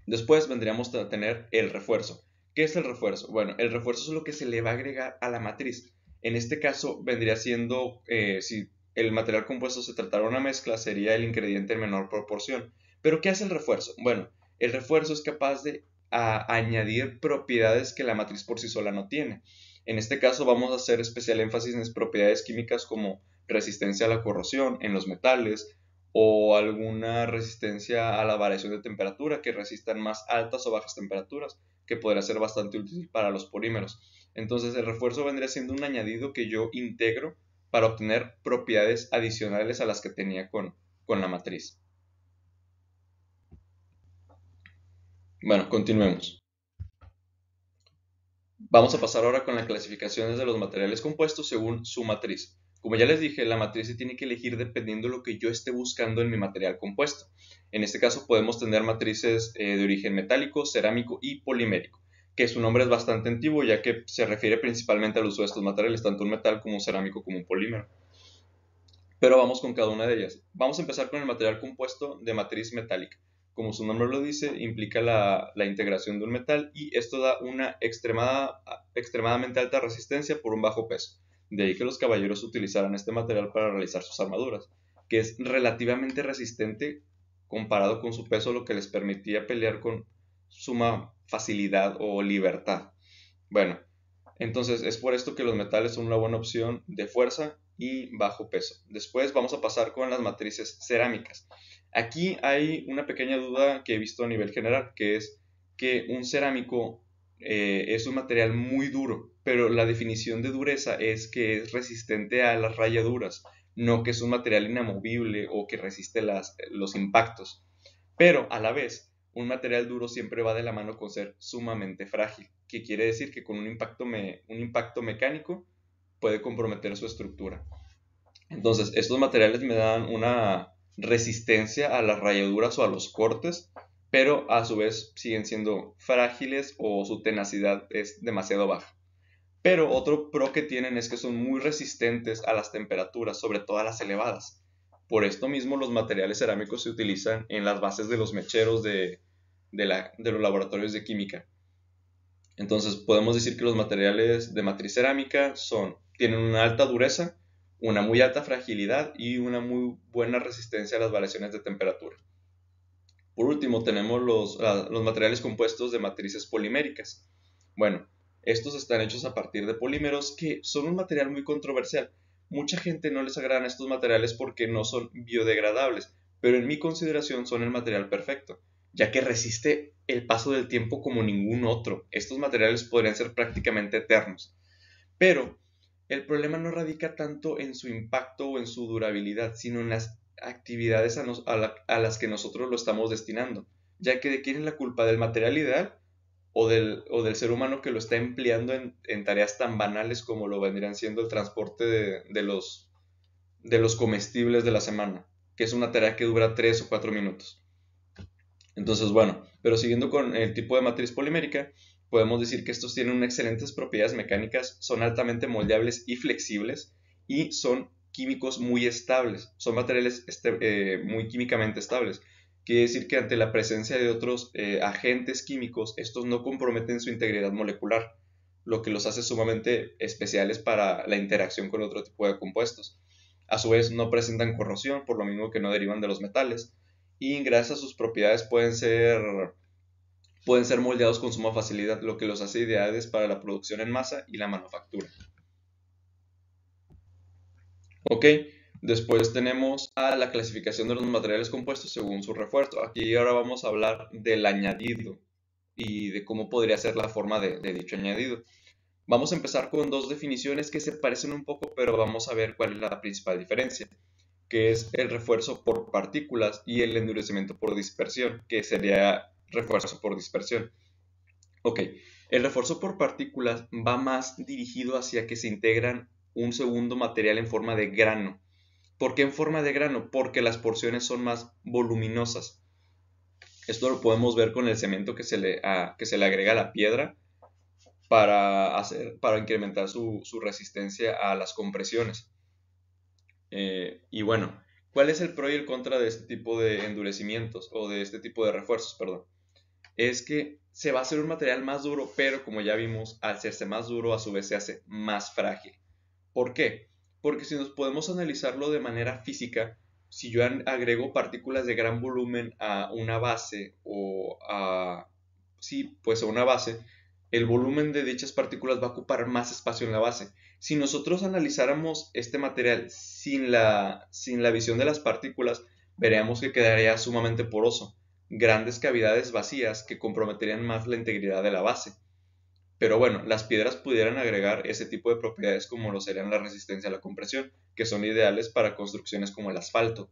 [SPEAKER 4] Después vendríamos a tener el refuerzo. ¿Qué es el refuerzo? Bueno, el refuerzo es lo que se le va a agregar a la matriz. En este caso vendría siendo, si el material compuesto se tratara de una mezcla, sería el ingrediente en menor proporción. ¿Pero qué hace el refuerzo? Bueno, el refuerzo es capaz de añadir propiedades que la matriz por sí sola no tiene. En este caso vamos a hacer especial énfasis en las propiedades químicas como resistencia a la corrosión en los metales, o alguna resistencia a la variación de temperatura que resistan más altas o bajas temperaturas, que podría ser bastante útil para los polímeros. Entonces el refuerzo vendría siendo un añadido que yo integro para obtener propiedades adicionales a las que tenía con la matriz. Bueno, continuemos. Vamos a pasar ahora con las clasificaciones de los materiales compuestos según su matriz. Como ya les dije, la matriz se tiene que elegir dependiendo de lo que yo esté buscando en mi material compuesto. En este caso podemos tener matrices de origen metálico, cerámico y polimérico, que su nombre es bastante antiguo ya que se refiere principalmente al uso de estos materiales, tanto un metal como un cerámico como un polímero. Pero vamos con cada una de ellas. Vamos a empezar con el material compuesto de matriz metálica. Como su nombre lo dice, implica la integración de un metal y esto da una extremadamente alta resistencia por un bajo peso. De ahí que los caballeros utilizaran este material para realizar sus armaduras, que es relativamente resistente comparado con su peso, lo que les permitía pelear con suma facilidad o libertad. Bueno, entonces es por esto que los metales son una buena opción de fuerza y bajo peso. Después vamos a pasar con las matrices cerámicas. Aquí hay una pequeña duda que he visto a nivel general, que es que un cerámico es un material muy duro, pero la definición de dureza es que es resistente a las rayaduras, no que es un material inamovible o que resiste los impactos. Pero a la vez, un material duro siempre va de la mano con ser sumamente frágil, que quiere decir que con un impacto mecánico puede comprometer su estructura. Entonces, estos materiales me dan una resistencia a las rayaduras o a los cortes, pero a su vez siguen siendo frágiles o su tenacidad es demasiado baja. Pero otro pro que tienen es que son muy resistentes a las temperaturas, sobre todo a las elevadas. Por esto mismo los materiales cerámicos se utilizan en las bases de los mecheros de los laboratorios de química. Entonces podemos decir que los materiales de matriz cerámica tienen una alta dureza, una muy alta fragilidad y una muy buena resistencia a las variaciones de temperatura. Por último tenemos los materiales compuestos de matrices poliméricas. Bueno, estos están hechos a partir de polímeros que son un material muy controversial. Mucha gente no les agradan estos materiales porque no son biodegradables, pero en mi consideración son el material perfecto, ya que resiste el paso del tiempo como ningún otro. Estos materiales podrían ser prácticamente eternos. Pero el problema no radica tanto en su impacto o en su durabilidad, sino en las actividades a las que nosotros lo estamos destinando, ya que ¿de quién es la culpa? ¿Del material ideal o del ser humano que lo está empleando en tareas tan banales como lo vendrían siendo el transporte de los comestibles de la semana, que es una tarea que dura 3 o 4 minutos? Entonces, bueno, pero siguiendo con el tipo de matriz polimérica, podemos decir que estos tienen unas excelentes propiedades mecánicas, son altamente moldeables y flexibles y son químicos muy estables, son materiales muy químicamente estables. Quiere decir que ante la presencia de otros agentes químicos, estos no comprometen su integridad molecular, lo que los hace sumamente especiales para la interacción con otro tipo de compuestos. A su vez, no presentan corrosión, por lo mismo que no derivan de los metales, y gracias a sus propiedades pueden ser moldeados con suma facilidad, lo que los hace ideales para la producción en masa y la manufactura. Ok, después tenemos a la clasificación de los materiales compuestos según su refuerzo. Aquí ahora vamos a hablar del añadido y de cómo podría ser la forma de dicho añadido. Vamos a empezar con dos definiciones que se parecen un poco, pero vamos a ver cuál es la principal diferencia, que es el refuerzo por partículas y el endurecimiento por dispersión, que sería refuerzo por dispersión. Ok, el refuerzo por partículas va más dirigido hacia que se integran un segundo material en forma de grano. ¿Por qué en forma de grano? Porque las porciones son más voluminosas. Esto lo podemos ver con el cemento que se le agrega a la piedra para incrementar su resistencia a las compresiones. Y bueno, ¿cuál es el pro y el contra de este tipo de endurecimientos o de este tipo de refuerzos, perdón? Es que se va a hacer un material más duro, pero como ya vimos, al hacerse más duro, a su vez se hace más frágil. ¿Por qué? Porque si nos podemos analizarlo de manera física, si yo agrego partículas de gran volumen a una base a una base, el volumen de dichas partículas va a ocupar más espacio en la base. Si nosotros analizáramos este material sin la visión de las partículas, veríamos que quedaría sumamente poroso, grandes cavidades vacías que comprometerían más la integridad de la base. Pero bueno, las piedras pudieran agregar ese tipo de propiedades como lo serían la resistencia a la compresión, que son ideales para construcciones como el asfalto.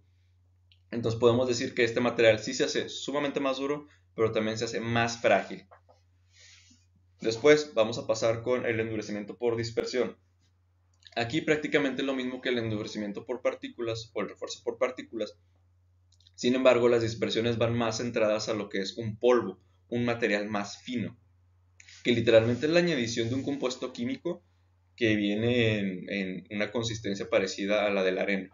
[SPEAKER 4] Entonces podemos decir que este material sí se hace sumamente más duro, pero también se hace más frágil. Después vamos a pasar con el endurecimiento por dispersión. Aquí prácticamente lo mismo que el endurecimiento por partículas o el refuerzo por partículas. Sin embargo, las dispersiones van más centradas a lo que es un polvo, un material más fino, que literalmente es la añadición de un compuesto químico que viene en una consistencia parecida a la de la arena.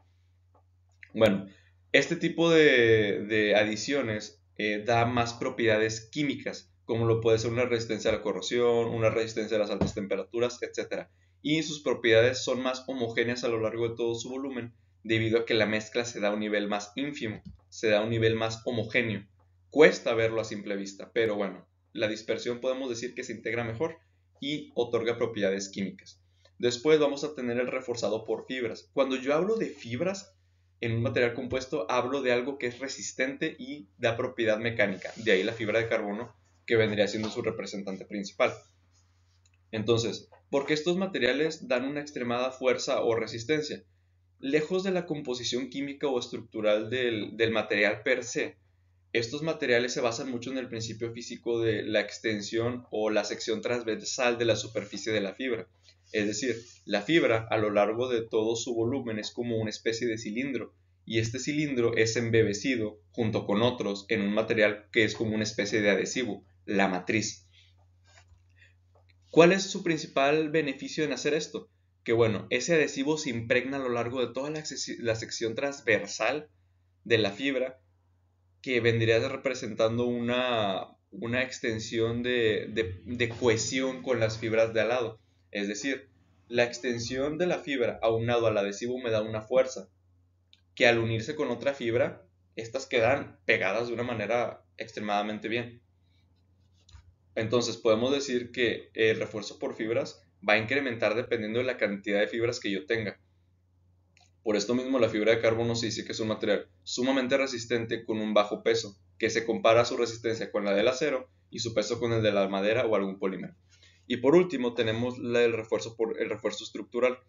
[SPEAKER 4] Bueno, este tipo de adiciones da más propiedades químicas, como lo puede ser una resistencia a la corrosión, una resistencia a las altas temperaturas, etc. Y sus propiedades son más homogéneas a lo largo de todo su volumen, debido a que la mezcla se da a un nivel más ínfimo, se da a un nivel más homogéneo. Cuesta verlo a simple vista, pero bueno, la dispersión podemos decir que se integra mejor y otorga propiedades químicas. Después vamos a tener el reforzado por fibras. Cuando yo hablo de fibras, En un material compuesto hablo de algo que es resistente y da propiedad mecánica, de ahí la fibra de carbono que vendría siendo su representante principal. Entonces, ¿por qué estos materiales dan una extremada fuerza o resistencia? Lejos de la composición química o estructural del material per se, estos materiales se basan mucho en el principio físico de la extensión o la sección transversal de la superficie de la fibra. Es decir, la fibra a lo largo de todo su volumen es como una especie de cilindro, y este cilindro es embebecido junto con otros en un material que es como una especie de adhesivo, la matriz. ¿Cuál es su principal beneficio en hacer esto? Que bueno, ese adhesivo se impregna a lo largo de toda la sección transversal de la fibra, que vendría representando una extensión de cohesión con las fibras de al lado. Es decir, la extensión de la fibra aunado al adhesivo me da una fuerza, que al unirse con otra fibra, estas quedan pegadas de una manera extremadamente bien. Entonces podemos decir que el refuerzo por fibras va a incrementar dependiendo de la cantidad de fibras que yo tenga. Por esto mismo la fibra de carbono se dice que es un material sumamente resistente con un bajo peso, que se compara su resistencia con la del acero y su peso con el de la madera o algún polímero. Y por último tenemos el refuerzo estructural.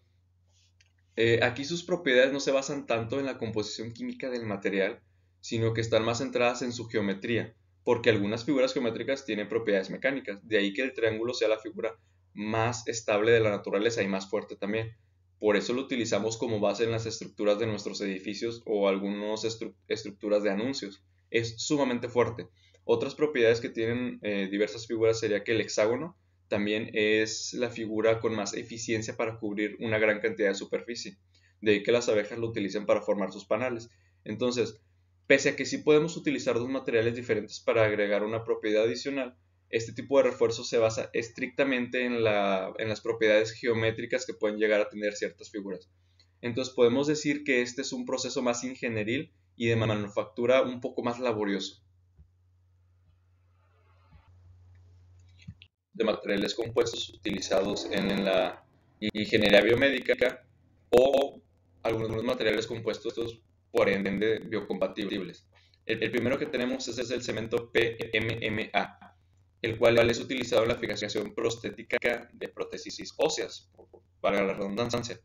[SPEAKER 4] Aquí sus propiedades no se basan tanto en la composición química del material, sino que están más centradas en su geometría, porque algunas figuras geométricas tienen propiedades mecánicas, de ahí que el triángulo sea la figura más estable de la naturaleza y más fuerte también. Por eso lo utilizamos como base en las estructuras de nuestros edificios o algunas estructuras de anuncios. Es sumamente fuerte. Otras propiedades que tienen diversas figuras sería que el hexágono también es la figura con más eficiencia para cubrir una gran cantidad de superficie. De ahí que las abejas lo utilicen para formar sus panales. Entonces, pese a que sí podemos utilizar dos materiales diferentes para agregar una propiedad adicional, este tipo de refuerzo se basa estrictamente en las propiedades geométricas que pueden llegar a tener ciertas figuras. Entonces podemos decir que este es un proceso más ingenieril y de manufactura un poco más laborioso. De materiales compuestos utilizados en la ingeniería biomédica o algunos materiales compuestos por ende biocompatibles. El primero que tenemos es el cemento PMMA, el cual es utilizado en la fijación prostética de prótesis óseas, para la redundancia.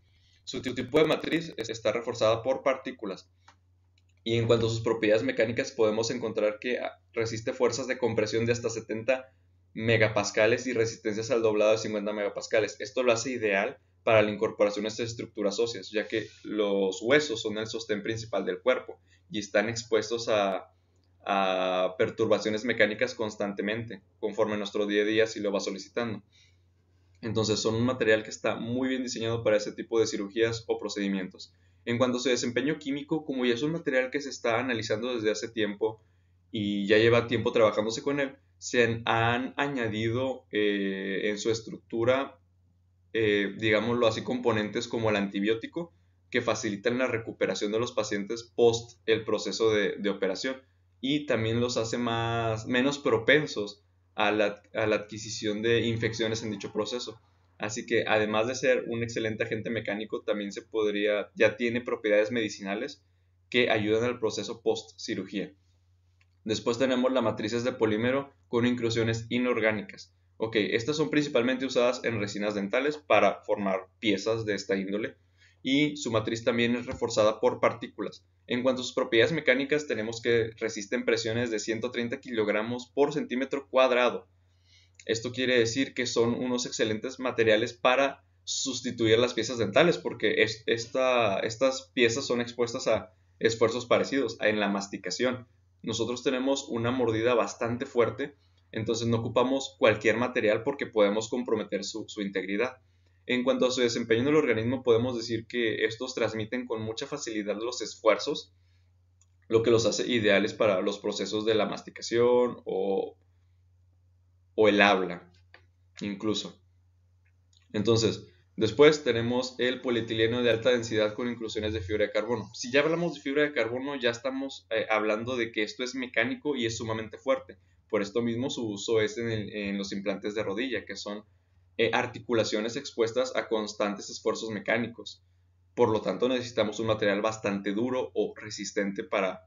[SPEAKER 4] Su tipo de matriz está reforzada por partículas. Y en cuanto a sus propiedades mecánicas, podemos encontrar que resiste fuerzas de compresión de hasta 70 megapascales y resistencias al doblado de 50 megapascales. Esto lo hace ideal para la incorporación de estas estructuras óseas, ya que los huesos son el sostén principal del cuerpo y están expuestos a perturbaciones mecánicas constantemente, conforme nuestro día a día si lo va solicitando. Entonces son un material que está muy bien diseñado para ese tipo de cirugías o procedimientos. En cuanto a su desempeño químico, como ya es un material que se está analizando desde hace tiempo y ya lleva tiempo trabajándose con él, se han añadido en su estructura, digámoslo así, componentes como el antibiótico que facilitan la recuperación de los pacientes post el proceso de operación, y también los hace menos propensos a la adquisición de infecciones en dicho proceso. Así que además de ser un excelente agente mecánico, también ya tiene propiedades medicinales que ayudan al proceso post cirugía. Después tenemos las matrices de polímero con inclusiones inorgánicas. Ok, estas son principalmente usadas en resinas dentales para formar piezas de esta índole, y su matriz también es reforzada por partículas. En cuanto a sus propiedades mecánicas, tenemos que resisten presiones de 130 kilogramos por centímetro cuadrado. Esto quiere decir que son unos excelentes materiales para sustituir las piezas dentales, porque estas piezas son expuestas a esfuerzos parecidos en la masticación. Nosotros tenemos una mordida bastante fuerte, entonces no ocupamos cualquier material porque podemos comprometer su integridad. En cuanto a su desempeño en el organismo, podemos decir que estos transmiten con mucha facilidad los esfuerzos, lo que los hace ideales para los procesos de la masticación o el habla, incluso. Entonces, después tenemos el polietileno de alta densidad con inclusiones de fibra de carbono. Si ya hablamos de fibra de carbono, ya estamos hablando de que esto es mecánico y es sumamente fuerte. Por esto mismo su uso es en los implantes de rodilla, que son articulaciones expuestas a constantes esfuerzos mecánicos. Por lo tanto, necesitamos un material bastante duro o resistente para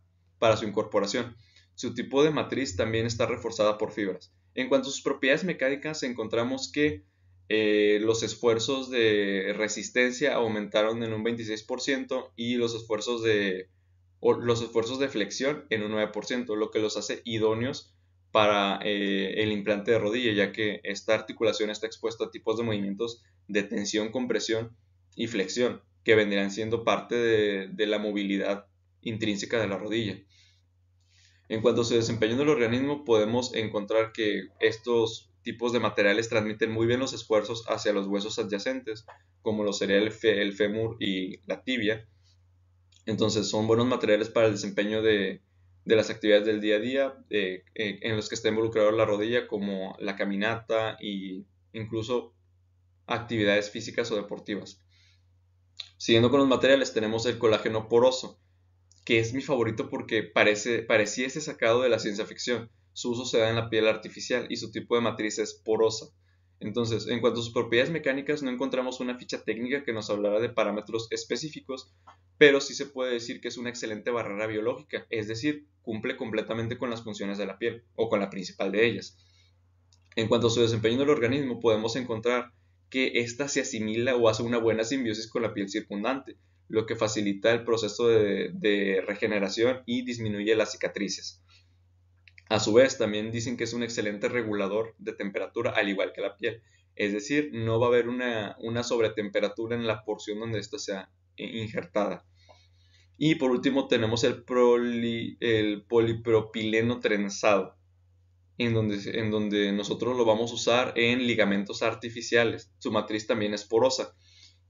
[SPEAKER 4] su incorporación. Su tipo de matriz también está reforzada por fibras. En cuanto a sus propiedades mecánicas, encontramos que los esfuerzos de resistencia aumentaron en un 26% y los esfuerzos de flexión en un 9%, lo que los hace idóneos para el implante de rodilla, ya que esta articulación está expuesta a tipos de movimientos de tensión, compresión y flexión, que vendrían siendo parte de la movilidad intrínseca de la rodilla. En cuanto a su desempeño en el organismo, podemos encontrar que estos tipos de materiales transmiten muy bien los esfuerzos hacia los huesos adyacentes, como lo sería el fémur y la tibia. Entonces son buenos materiales para el desempeño de las actividades del día a día en los que está involucrado la rodilla, como la caminata e incluso actividades físicas o deportivas. Siguiendo con los materiales, tenemos el colágeno poroso, que es mi favorito porque pareciese sacado de la ciencia ficción. Su uso se da en la piel artificial y su tipo de matriz es porosa. Entonces, en cuanto a sus propiedades mecánicas, no encontramos una ficha técnica que nos hablara de parámetros específicos, pero sí se puede decir que es una excelente barrera biológica, es decir, cumple completamente con las funciones de la piel, o con la principal de ellas. En cuanto a su desempeño en el organismo, podemos encontrar que ésta se asimila o hace una buena simbiosis con la piel circundante, lo que facilita el proceso de regeneración y disminuye las cicatrices. A su vez, también dicen que es un excelente regulador de temperatura, al igual que la piel. Es decir, no va a haber una sobretemperatura en la porción donde ésta sea injertada. Y por último tenemos el polipropileno trenzado, en donde nosotros lo vamos a usar en ligamentos artificiales. Su matriz también es porosa.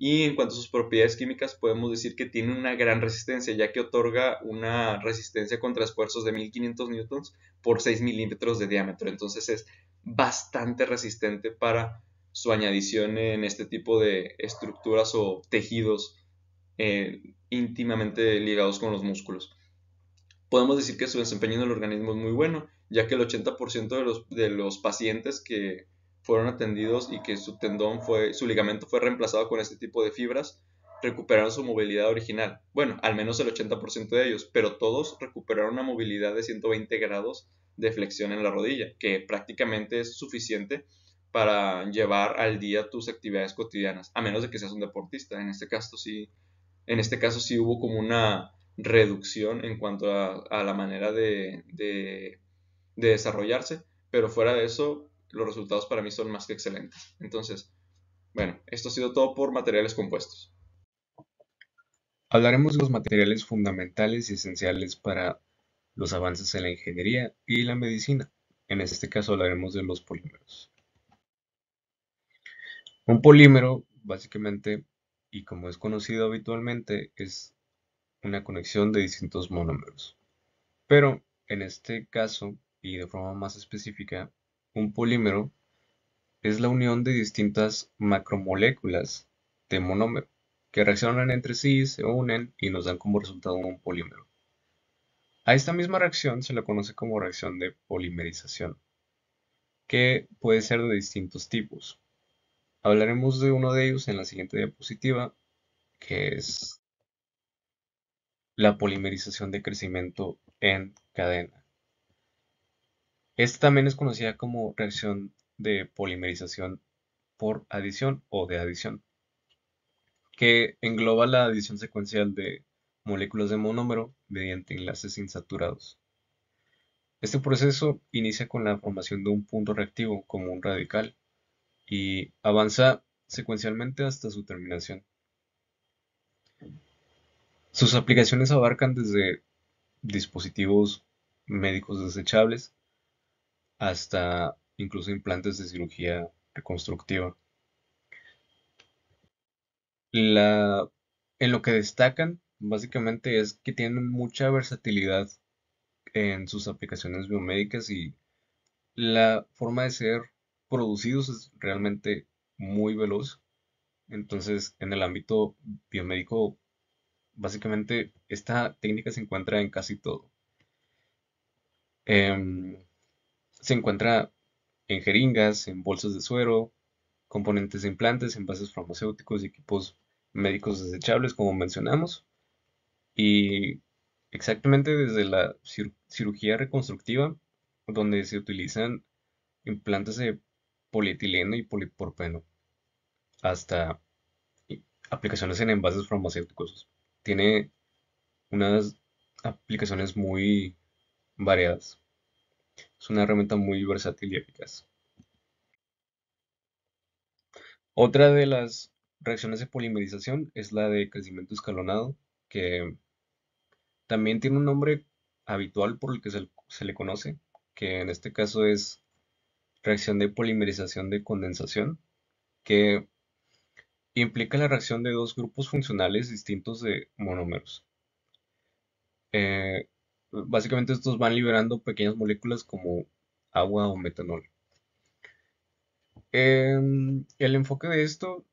[SPEAKER 4] Y en cuanto a sus propiedades químicas, podemos decir que tiene una gran resistencia, ya que otorga una resistencia contra esfuerzos de 1500 newtons por 6 milímetros de diámetro. Entonces es bastante resistente para su añadición en este tipo de estructuras o tejidos íntimamente ligados con los músculos. Podemos decir que su desempeño en el organismo es muy bueno, ya que el 80% de los pacientes que fueron atendidos y que su ligamento fue reemplazado con este tipo de fibras, recuperaron su movilidad original. Bueno, al menos el 80% de ellos, pero todos recuperaron una movilidad de 120 grados de flexión en la rodilla, que prácticamente es suficiente para llevar al día tus actividades cotidianas, a menos de que seas un deportista. En este caso sí hubo como una reducción en cuanto a la manera de desarrollarse, pero fuera de eso, los resultados para mí son más que excelentes. Entonces, bueno, esto ha sido todo por materiales compuestos.
[SPEAKER 5] Hablaremos de los materiales fundamentales y esenciales para los avances en la ingeniería y la medicina. En este caso hablaremos de los polímeros. Un polímero, básicamente, y como es conocido habitualmente, es una conexión de distintos monómeros. Pero en este caso, y de forma más específica, un polímero es la unión de distintas macromoléculas de monómero que reaccionan entre sí, se unen y nos dan como resultado un polímero. A esta misma reacción se le conoce como reacción de polimerización, que puede ser de distintos tipos. Hablaremos de uno de ellos en la siguiente diapositiva, que es la polimerización de crecimiento en cadena. Esta también es conocida como reacción de polimerización por adición o de adición, que engloba la adición secuencial de moléculas de monómero mediante enlaces insaturados. Este proceso inicia con la formación de un punto reactivo como un radical y avanza secuencialmente hasta su terminación. Sus aplicaciones abarcan desde dispositivos médicos desechables hasta incluso implantes de cirugía reconstructiva. En lo que destacan básicamente es que tienen mucha versatilidad en sus aplicaciones biomédicas y la forma de ser producidos es realmente muy veloz. Entonces, en el ámbito biomédico, básicamente esta técnica se encuentra en casi todo. Se encuentra en jeringas, en bolsas de suero, componentes de implantes, envases farmacéuticos y equipos médicos desechables, como mencionamos, y exactamente desde la cirugía reconstructiva, donde se utilizan implantes de polietileno y polipropeno, hasta aplicaciones en envases farmacéuticos. Tiene unas aplicaciones muy variadas. Es una herramienta muy versátil y eficaz. Otra de las reacciones de polimerización es la de crecimiento escalonado, que también tiene un nombre habitual por el que se le conoce, que en este caso es reacción de polimerización de condensación, que implica la reacción de dos grupos funcionales distintos de monómeros. Básicamente estos van liberando pequeñas moléculas como agua o metanol. El enfoque de esto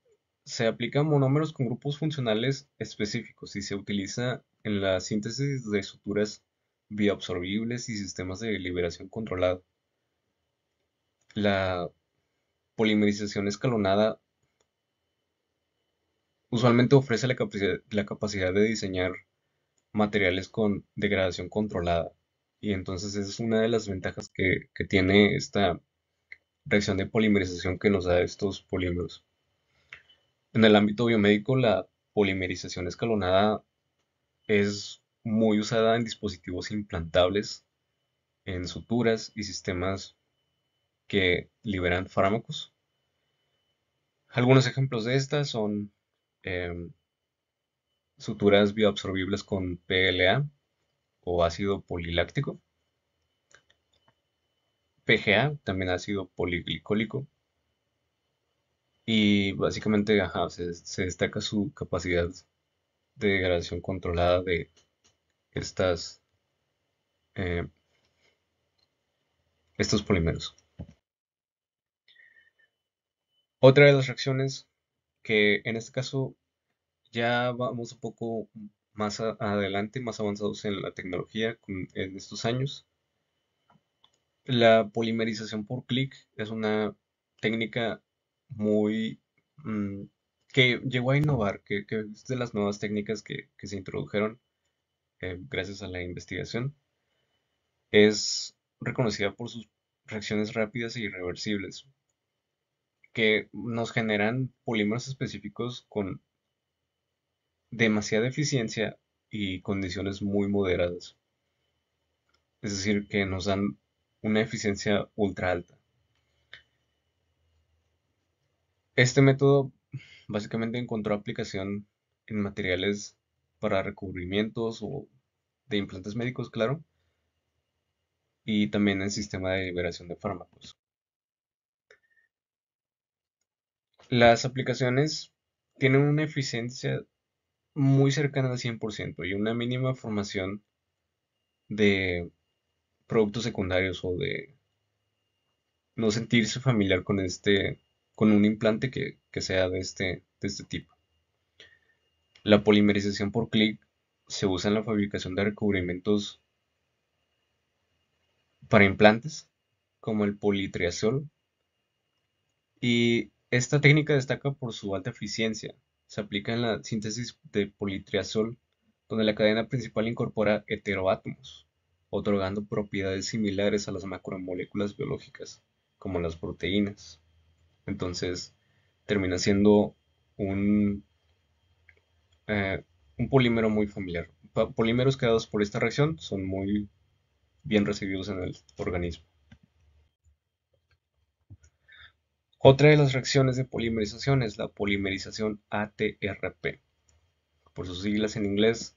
[SPEAKER 5] se aplica a monómeros con grupos funcionales específicos y se utiliza en la síntesis de suturas bioabsorbibles y sistemas de liberación controlada. La polimerización escalonada usualmente ofrece la capacidad de diseñar materiales con degradación controlada, y entonces es una de las ventajas que tiene esta reacción de polimerización que nos da estos polímeros. En el ámbito biomédico, la polimerización escalonada es muy usada en dispositivos implantables, en suturas y sistemas que liberan fármacos. Algunos ejemplos de estas son em, suturas bioabsorbibles con PLA o ácido poliláctico, PGA, también ácido poliglicólico, y básicamente se destaca su capacidad de degradación controlada de estas, eh, estos polímeros. Otra de las reacciones que en este caso ya vamos un poco más adelante, más avanzados en la tecnología en estos años. La polimerización por clic es una técnica muy que llegó a innovar, que es de las nuevas técnicas que se introdujeron gracias a la investigación. Es reconocida por sus reacciones rápidas e irreversibles, que nos generan polímeros específicos con demasiada eficiencia y condiciones muy moderadas. Es decir, que nos dan una eficiencia ultra alta. Este método básicamente encontró aplicación en materiales para recubrimientos o de implantes médicos, claro, y también en sistema de liberación de fármacos. Las aplicaciones tienen una eficiencia muy cercana al 100% y una mínima formación de productos secundarios o de no sentirse familiar con un implante que sea de este tipo. La polimerización por clic se usa en la fabricación de recubrimientos para implantes, como el politriazol, y esta técnica destaca por su alta eficiencia. Se aplica en la síntesis de politriazol, donde la cadena principal incorpora heteroátomos, otorgando propiedades similares a las macromoléculas biológicas, como las proteínas. Entonces, termina siendo un, eh, un polímero muy familiar. Polímeros creados por esta reacción son muy bien recibidos en el organismo. Otra de las reacciones de polimerización es la polimerización ATRP, por sus siglas en inglés,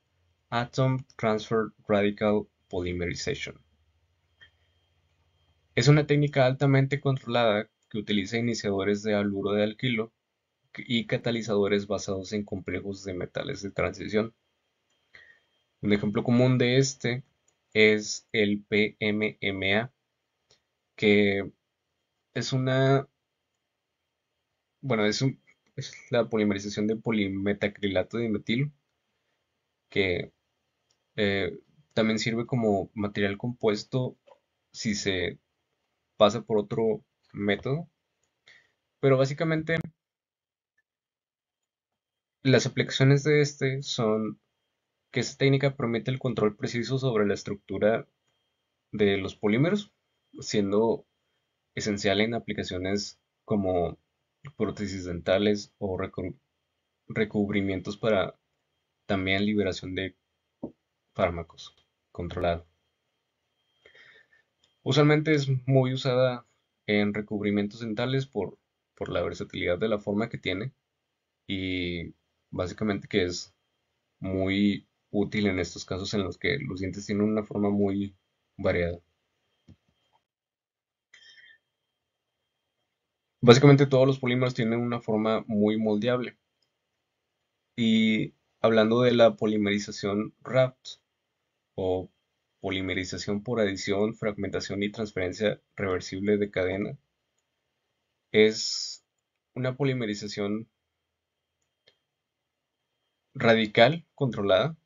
[SPEAKER 5] Atom Transfer Radical Polymerization. Es una técnica altamente controlada que utiliza iniciadores de haluro de alquilo y catalizadores basados en complejos de metales de transición. Un ejemplo común de este es el PMMA, que es bueno, es la polimerización de polimetacrilato de metilo, que eh, también sirve como material compuesto si se pasa por otro método, pero básicamente Las aplicaciones de este son que esta técnica permite el control preciso sobre la estructura de los polímeros, siendo esencial en aplicaciones como prótesis dentales o recubrimientos para también liberación de fármacos controlado. Usualmente es muy usada en recubrimientos dentales por la versatilidad de la forma que tiene y básicamente que es muy útil en estos casos en los que los dientes tienen una forma muy variada. Básicamente todos los polímeros tienen una forma muy moldeable. Y hablando de la polimerización RAFT o polimerización por adición, fragmentación y transferencia reversible de cadena, es una polimerización radical controlada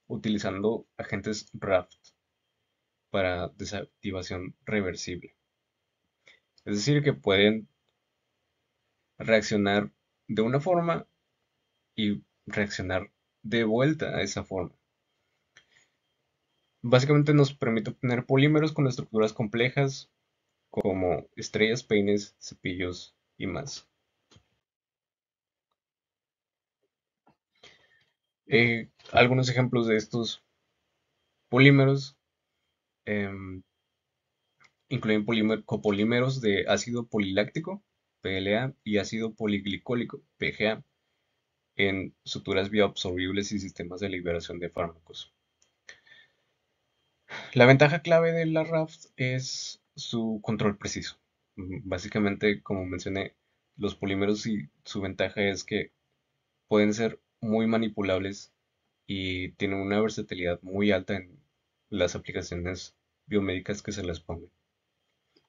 [SPEAKER 5] utilizando agentes RAFT para desactivación reversible. Es decir, que pueden reaccionar de una forma y reaccionar de vuelta a esa forma. Básicamente nos permite obtener polímeros con estructuras complejas como estrellas, peines, cepillos y más. Algunos ejemplos de estos polímeros em, incluyen copolímeros de ácido poliláctico, PLA, y ácido poliglicólico, PGA, en suturas bioabsorbibles y sistemas de liberación de fármacos. La ventaja clave de la RAFT es su control preciso. Básicamente, como mencioné, los polímeros y su ventaja es que pueden ser muy manipulables y tienen una versatilidad muy alta en las aplicaciones biomédicas que se les pongan.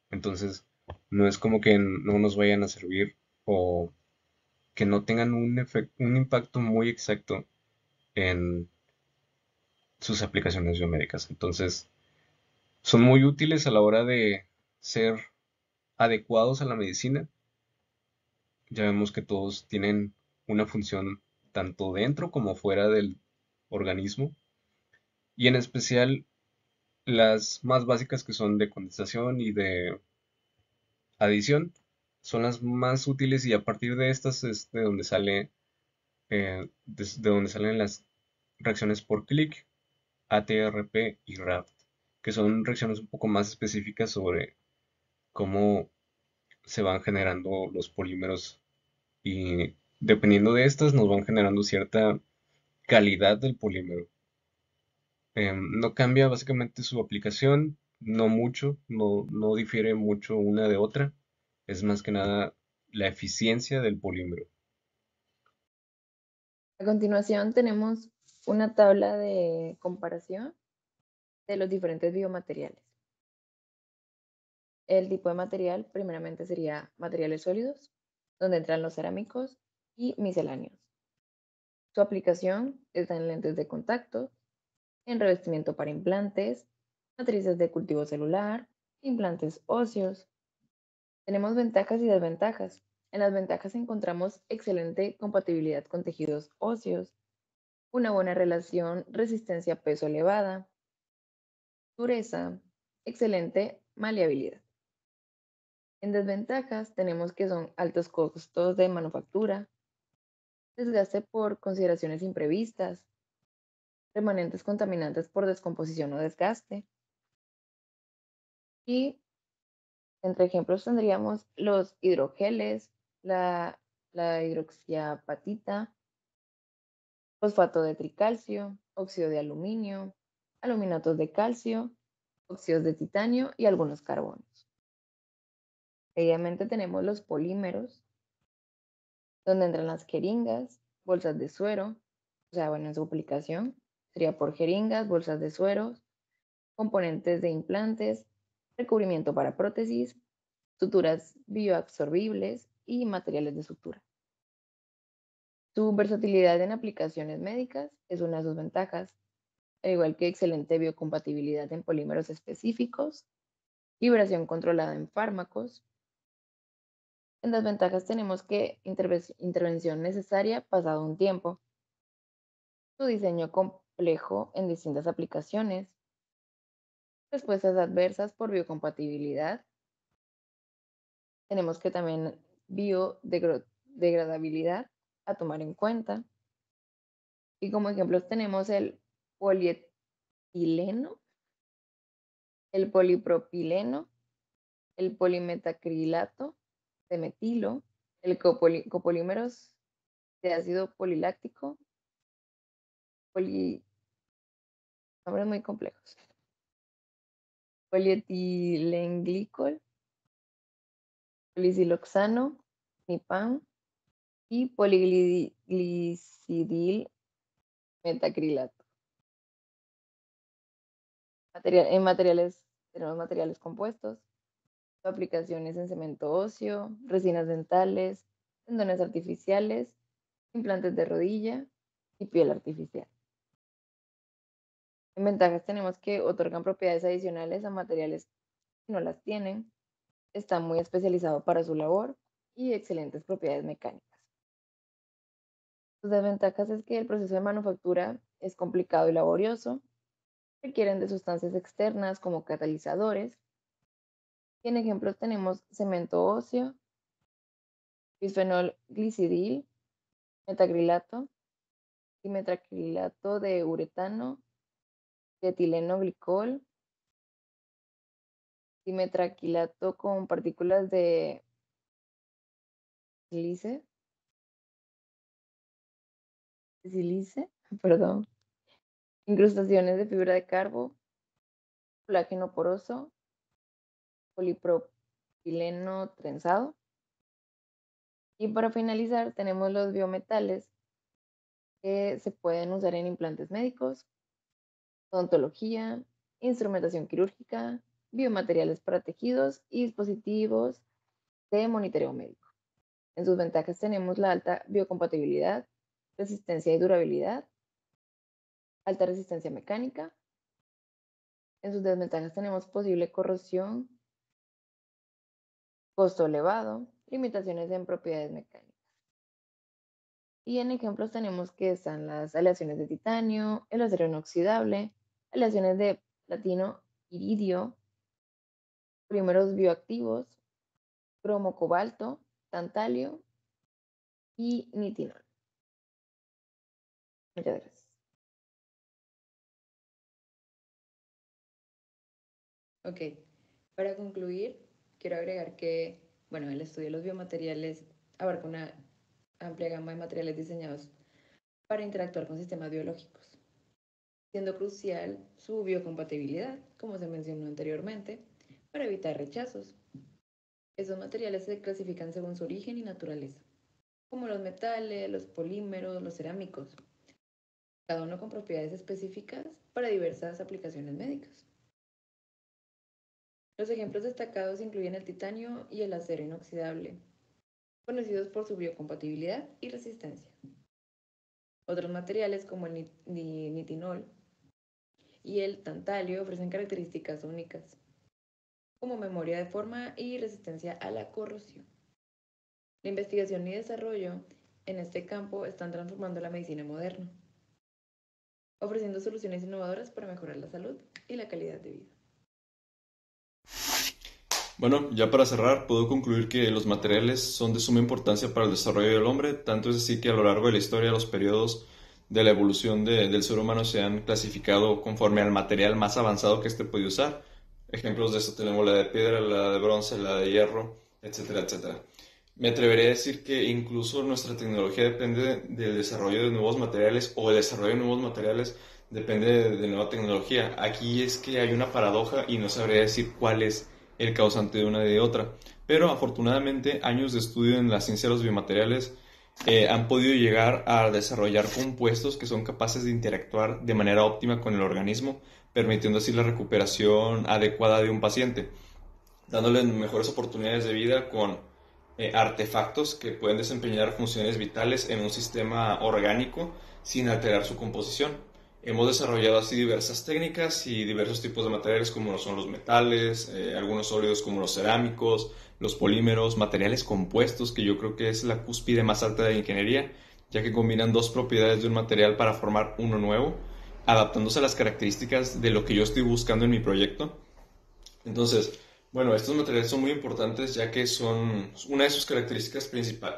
[SPEAKER 5] Entonces, no es como que no nos vayan a servir o que no tengan un impacto muy exacto en sus aplicaciones biomédicas. Entonces, son muy útiles a la hora de ser adecuados a la medicina. Ya vemos que todos tienen una función tanto dentro como fuera del organismo. Y en especial las más básicas que son de condensación y de adición son las más útiles y a partir de estas es de donde de donde salen las reacciones por clic, ATRP y RAFT, que son reacciones un poco más específicas sobre cómo se van generando los polímeros y dependiendo de estas nos van generando cierta calidad del polímero. No cambia básicamente su aplicación, no mucho, no difiere mucho una de otra, es más que nada la eficiencia del polímero.
[SPEAKER 1] A continuación tenemos una tabla de comparación de los diferentes biomateriales. El tipo de material primeramente sería materiales sólidos, donde entran los cerámicos y misceláneos. Su aplicación está en lentes de contacto, en revestimiento para implantes, matrices de cultivo celular, implantes óseos. Tenemos ventajas y desventajas. En las ventajas encontramos excelente compatibilidad con tejidos óseos, una buena relación resistencia-peso elevada, dureza, excelente maleabilidad. En desventajas tenemos que son altos costos de manufactura, desgaste por consideraciones imprevistas, remanentes contaminantes por descomposición o desgaste. Y entre ejemplos tendríamos los hidrogeles, la hidroxiapatita, fosfato de tricalcio, óxido de aluminio, aluminatos de calcio, óxidos de titanio y algunos carbonos. Seguidamente tenemos los polímeros, donde entran las jeringas, bolsas de suero, o sea, bueno, en su aplicación sería por jeringas, bolsas de sueros, componentes de implantes, recubrimiento para prótesis, suturas bioabsorbibles y materiales de sutura. Su versatilidad en aplicaciones médicas es una de sus ventajas, al igual que excelente biocompatibilidad en polímeros específicos, liberación controlada en fármacos, En desventajas tenemos que intervención necesaria pasado un tiempo, su diseño complejo en distintas aplicaciones, respuestas adversas por biocompatibilidad. Tenemos que también biodegradabilidad a tomar en cuenta. Y como ejemplos tenemos el polietileno, el polipropileno, el polimetacrilato de metilo, el copolímeros de ácido poliláctico, nombres muy complejos, polietilenglicol, polisiloxano, NIPAM y poliglicidil metacrilato. En materiales tenemos materiales compuestos, aplicaciones en cemento óseo, resinas dentales, tendones artificiales, implantes de rodilla y piel artificial. En ventajas tenemos que otorgan propiedades adicionales a materiales que no las tienen, está muy especializado para su labor y excelentes propiedades mecánicas. Sus desventajas es que el proceso de manufactura es complicado y laborioso, requieren de sustancias externas como catalizadores. Y en ejemplos tenemos cemento óseo, bisfenol glicidil, metacrilato, dimetracrilato de uretano, etileno glicol, dimetraquilato con partículas de silice, perdón, incrustaciones de fibra de carbo, colágeno poroso, polipropileno trenzado. Y para finalizar tenemos los biometales que se pueden usar en implantes médicos, odontología, instrumentación quirúrgica, biomateriales para tejidos y dispositivos de monitoreo médico. En sus ventajas tenemos la alta biocompatibilidad, resistencia y durabilidad, alta resistencia mecánica. En sus desventajas tenemos posible corrosión, costo elevado, limitaciones en propiedades mecánicas. Y en ejemplos tenemos que están las aleaciones de titanio, el acero inoxidable, aleaciones de platino, iridio, polímeros bioactivos, cromo cobalto, tantalio y nitinol. Muchas gracias. Ok, para concluir, quiero agregar que, el estudio de los biomateriales abarca una amplia gama de materiales diseñados para interactuar con sistemas biológicos, siendo crucial su biocompatibilidad, como se mencionó anteriormente, para evitar rechazos. Esos materiales se clasifican según su origen y naturaleza, como los metales, los polímeros, los cerámicos, cada uno con propiedades específicas para diversas aplicaciones médicas. Los ejemplos destacados incluyen el titanio y el acero inoxidable, conocidos por su biocompatibilidad y resistencia. Otros materiales como el nitinol y el tantalio ofrecen características únicas, como memoria de forma y resistencia a la corrosión. La investigación y desarrollo en este campo están transformando la medicina moderna, ofreciendo soluciones innovadoras para mejorar la salud y la calidad de vida.
[SPEAKER 4] Bueno, ya para cerrar, puedo concluir que los materiales son de suma importancia para el desarrollo del hombre, tanto es así que a lo largo de la historia los periodos de la evolución del ser humano se han clasificado conforme al material más avanzado que éste puede usar. Ejemplos de esto tenemos la de piedra, la de bronce, la de hierro, etcétera, etcétera. Me atreveré a decir que incluso nuestra tecnología depende del desarrollo de nuevos materiales, o el desarrollo de nuevos materiales depende de nueva tecnología. Aquí es que hay una paradoja y no sabría decir cuál es el causante de una y de otra. Pero afortunadamente años de estudio en la ciencia de los biomateriales han podido llegar a desarrollar compuestos que son capaces de interactuar de manera óptima con el organismo, permitiendo así la recuperación adecuada de un paciente, dándole mejores oportunidades de vida con artefactos que pueden desempeñar funciones vitales en un sistema orgánico sin alterar su composición. Hemos desarrollado así diversas técnicas y diversos tipos de materiales como son los metales, algunos sólidos como los cerámicos, los polímeros, materiales compuestos, que yo creo que es la cúspide más alta de la ingeniería, ya que combinan dos propiedades de un material para formar uno nuevo, adaptándose a las características de lo que yo estoy buscando en mi proyecto. Entonces, bueno, estos materiales son muy importantes ya que son una de sus características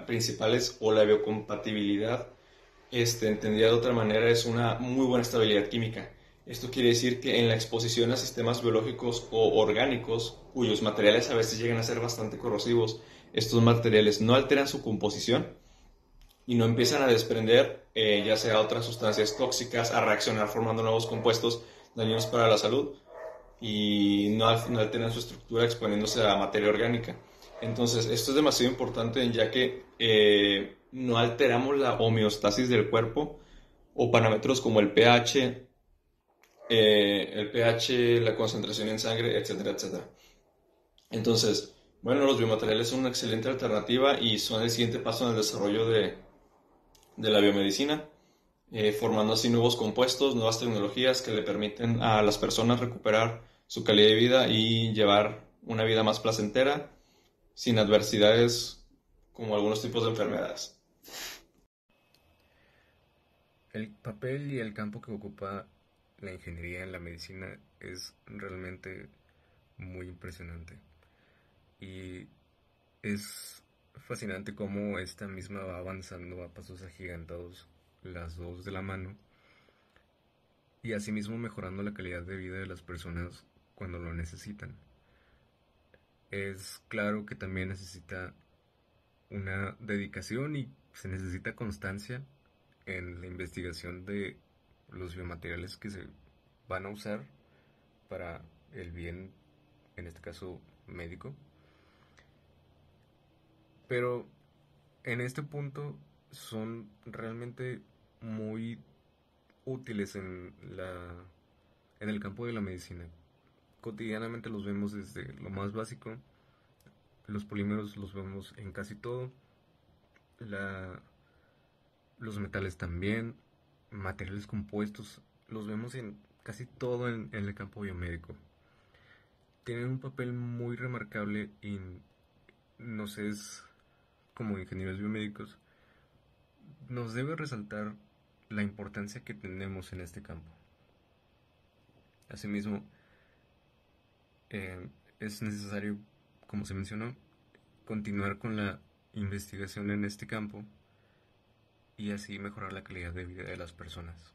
[SPEAKER 4] principales o la biocompatibilidad, entendida de otra manera, es una muy buena estabilidad química. Esto quiere decir que en la exposición a sistemas biológicos o orgánicos, cuyos materiales a veces llegan a ser bastante corrosivos, estos materiales no alteran su composición y no empiezan a desprender ya sea otras sustancias tóxicas, a reaccionar formando nuevos compuestos dañinos para la salud y no alteran su estructura exponiéndose a materia orgánica. Entonces, esto es demasiado importante ya que no alteramos la homeostasis del cuerpo o parámetros como el pH, la concentración en sangre, etcétera, etcétera. Entonces, bueno, los biomateriales son una excelente alternativa y son el siguiente paso en el desarrollo de la biomedicina, formando así nuevos compuestos, nuevas tecnologías que le permiten a las personas recuperar su calidad de vida y llevar una vida más placentera, sin adversidades como algunos tipos de enfermedades.
[SPEAKER 5] El papel y el campo que ocupa la ingeniería en la medicina es realmente muy impresionante. Y es fascinante cómo esta misma va avanzando a pasos agigantados, las dos de la mano, y asimismo mejorando la calidad de vida de las personas cuando lo necesitan. Es claro que también necesita una dedicación y se necesita constancia en la investigación de los biomateriales que se van a usar para el bien, en este caso médico. Pero en este punto son realmente muy útiles en el campo de la medicina. Cotidianamente los vemos desde lo más básico. Los polímeros los vemos en casi todo. Los metales también. Materiales compuestos los vemos en casi todo en el campo biomédico. Tienen un papel muy remarcable y nos es, como ingenieros biomédicos, nos debe resaltar la importancia que tenemos en este campo. Asimismo, es necesario, como se mencionó, continuar con la investigación en este campo y así mejorar la calidad de vida de las personas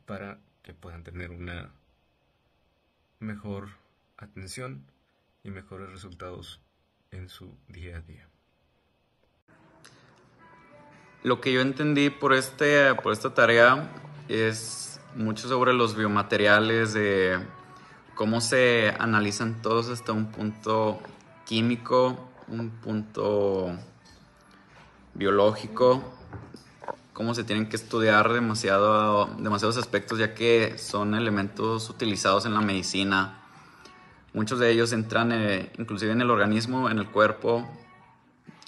[SPEAKER 5] para que puedan tener una mejor atención y mejores resultados en su día a día.
[SPEAKER 2] Lo que yo entendí por esta tarea es mucho sobre los biomateriales, de cómo se analizan todos hasta un punto químico, un punto biológico, cómo se tienen que estudiar demasiados aspectos, ya que son elementos utilizados en la medicina. Muchos de ellos entran inclusive en el organismo, en el cuerpo.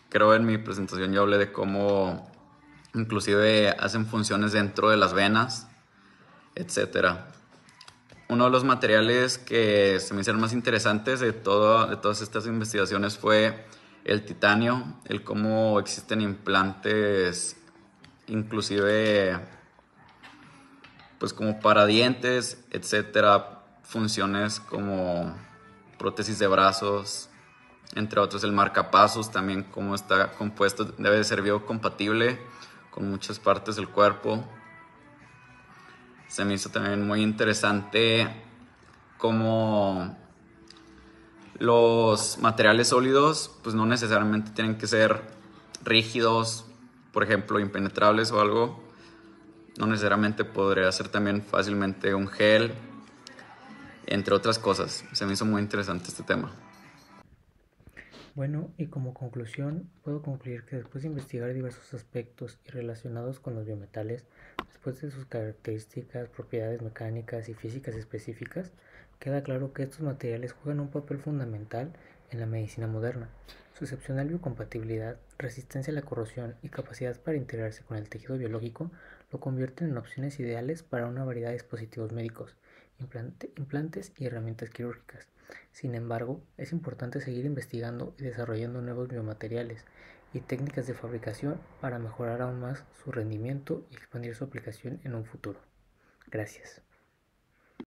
[SPEAKER 2] Creo en mi presentación yo hablé de cómo inclusive hacen funciones dentro de las venas, etc. Uno de los materiales que se me hicieron más interesantes de todas estas investigaciones fue el titanio, el cómo existen implantes, inclusive pues como para dientes, etcétera, funciones como prótesis de brazos, entre otros. El marcapasos también, cómo está compuesto, debe de ser biocompatible con muchas partes del cuerpo. Se me hizo también muy interesante cómo los materiales sólidos pues no necesariamente tienen que ser rígidos, por ejemplo, impenetrables o algo. No necesariamente, podría ser también fácilmente un gel, entre otras cosas. Se me hizo muy interesante este tema.
[SPEAKER 3] Bueno, y como conclusión, puedo concluir que después de investigar diversos aspectos y relacionados con los biometales, después de sus características, propiedades mecánicas y físicas específicas, queda claro que estos materiales juegan un papel fundamental en la medicina moderna. Su excepcional biocompatibilidad, resistencia a la corrosión y capacidad para integrarse con el tejido biológico lo convierten en opciones ideales para una variedad de dispositivos médicos, implantes y herramientas quirúrgicas. Sin embargo, es importante seguir investigando y desarrollando nuevos biomateriales y técnicas de fabricación para mejorar aún más su rendimiento y expandir su aplicación en un futuro. Gracias.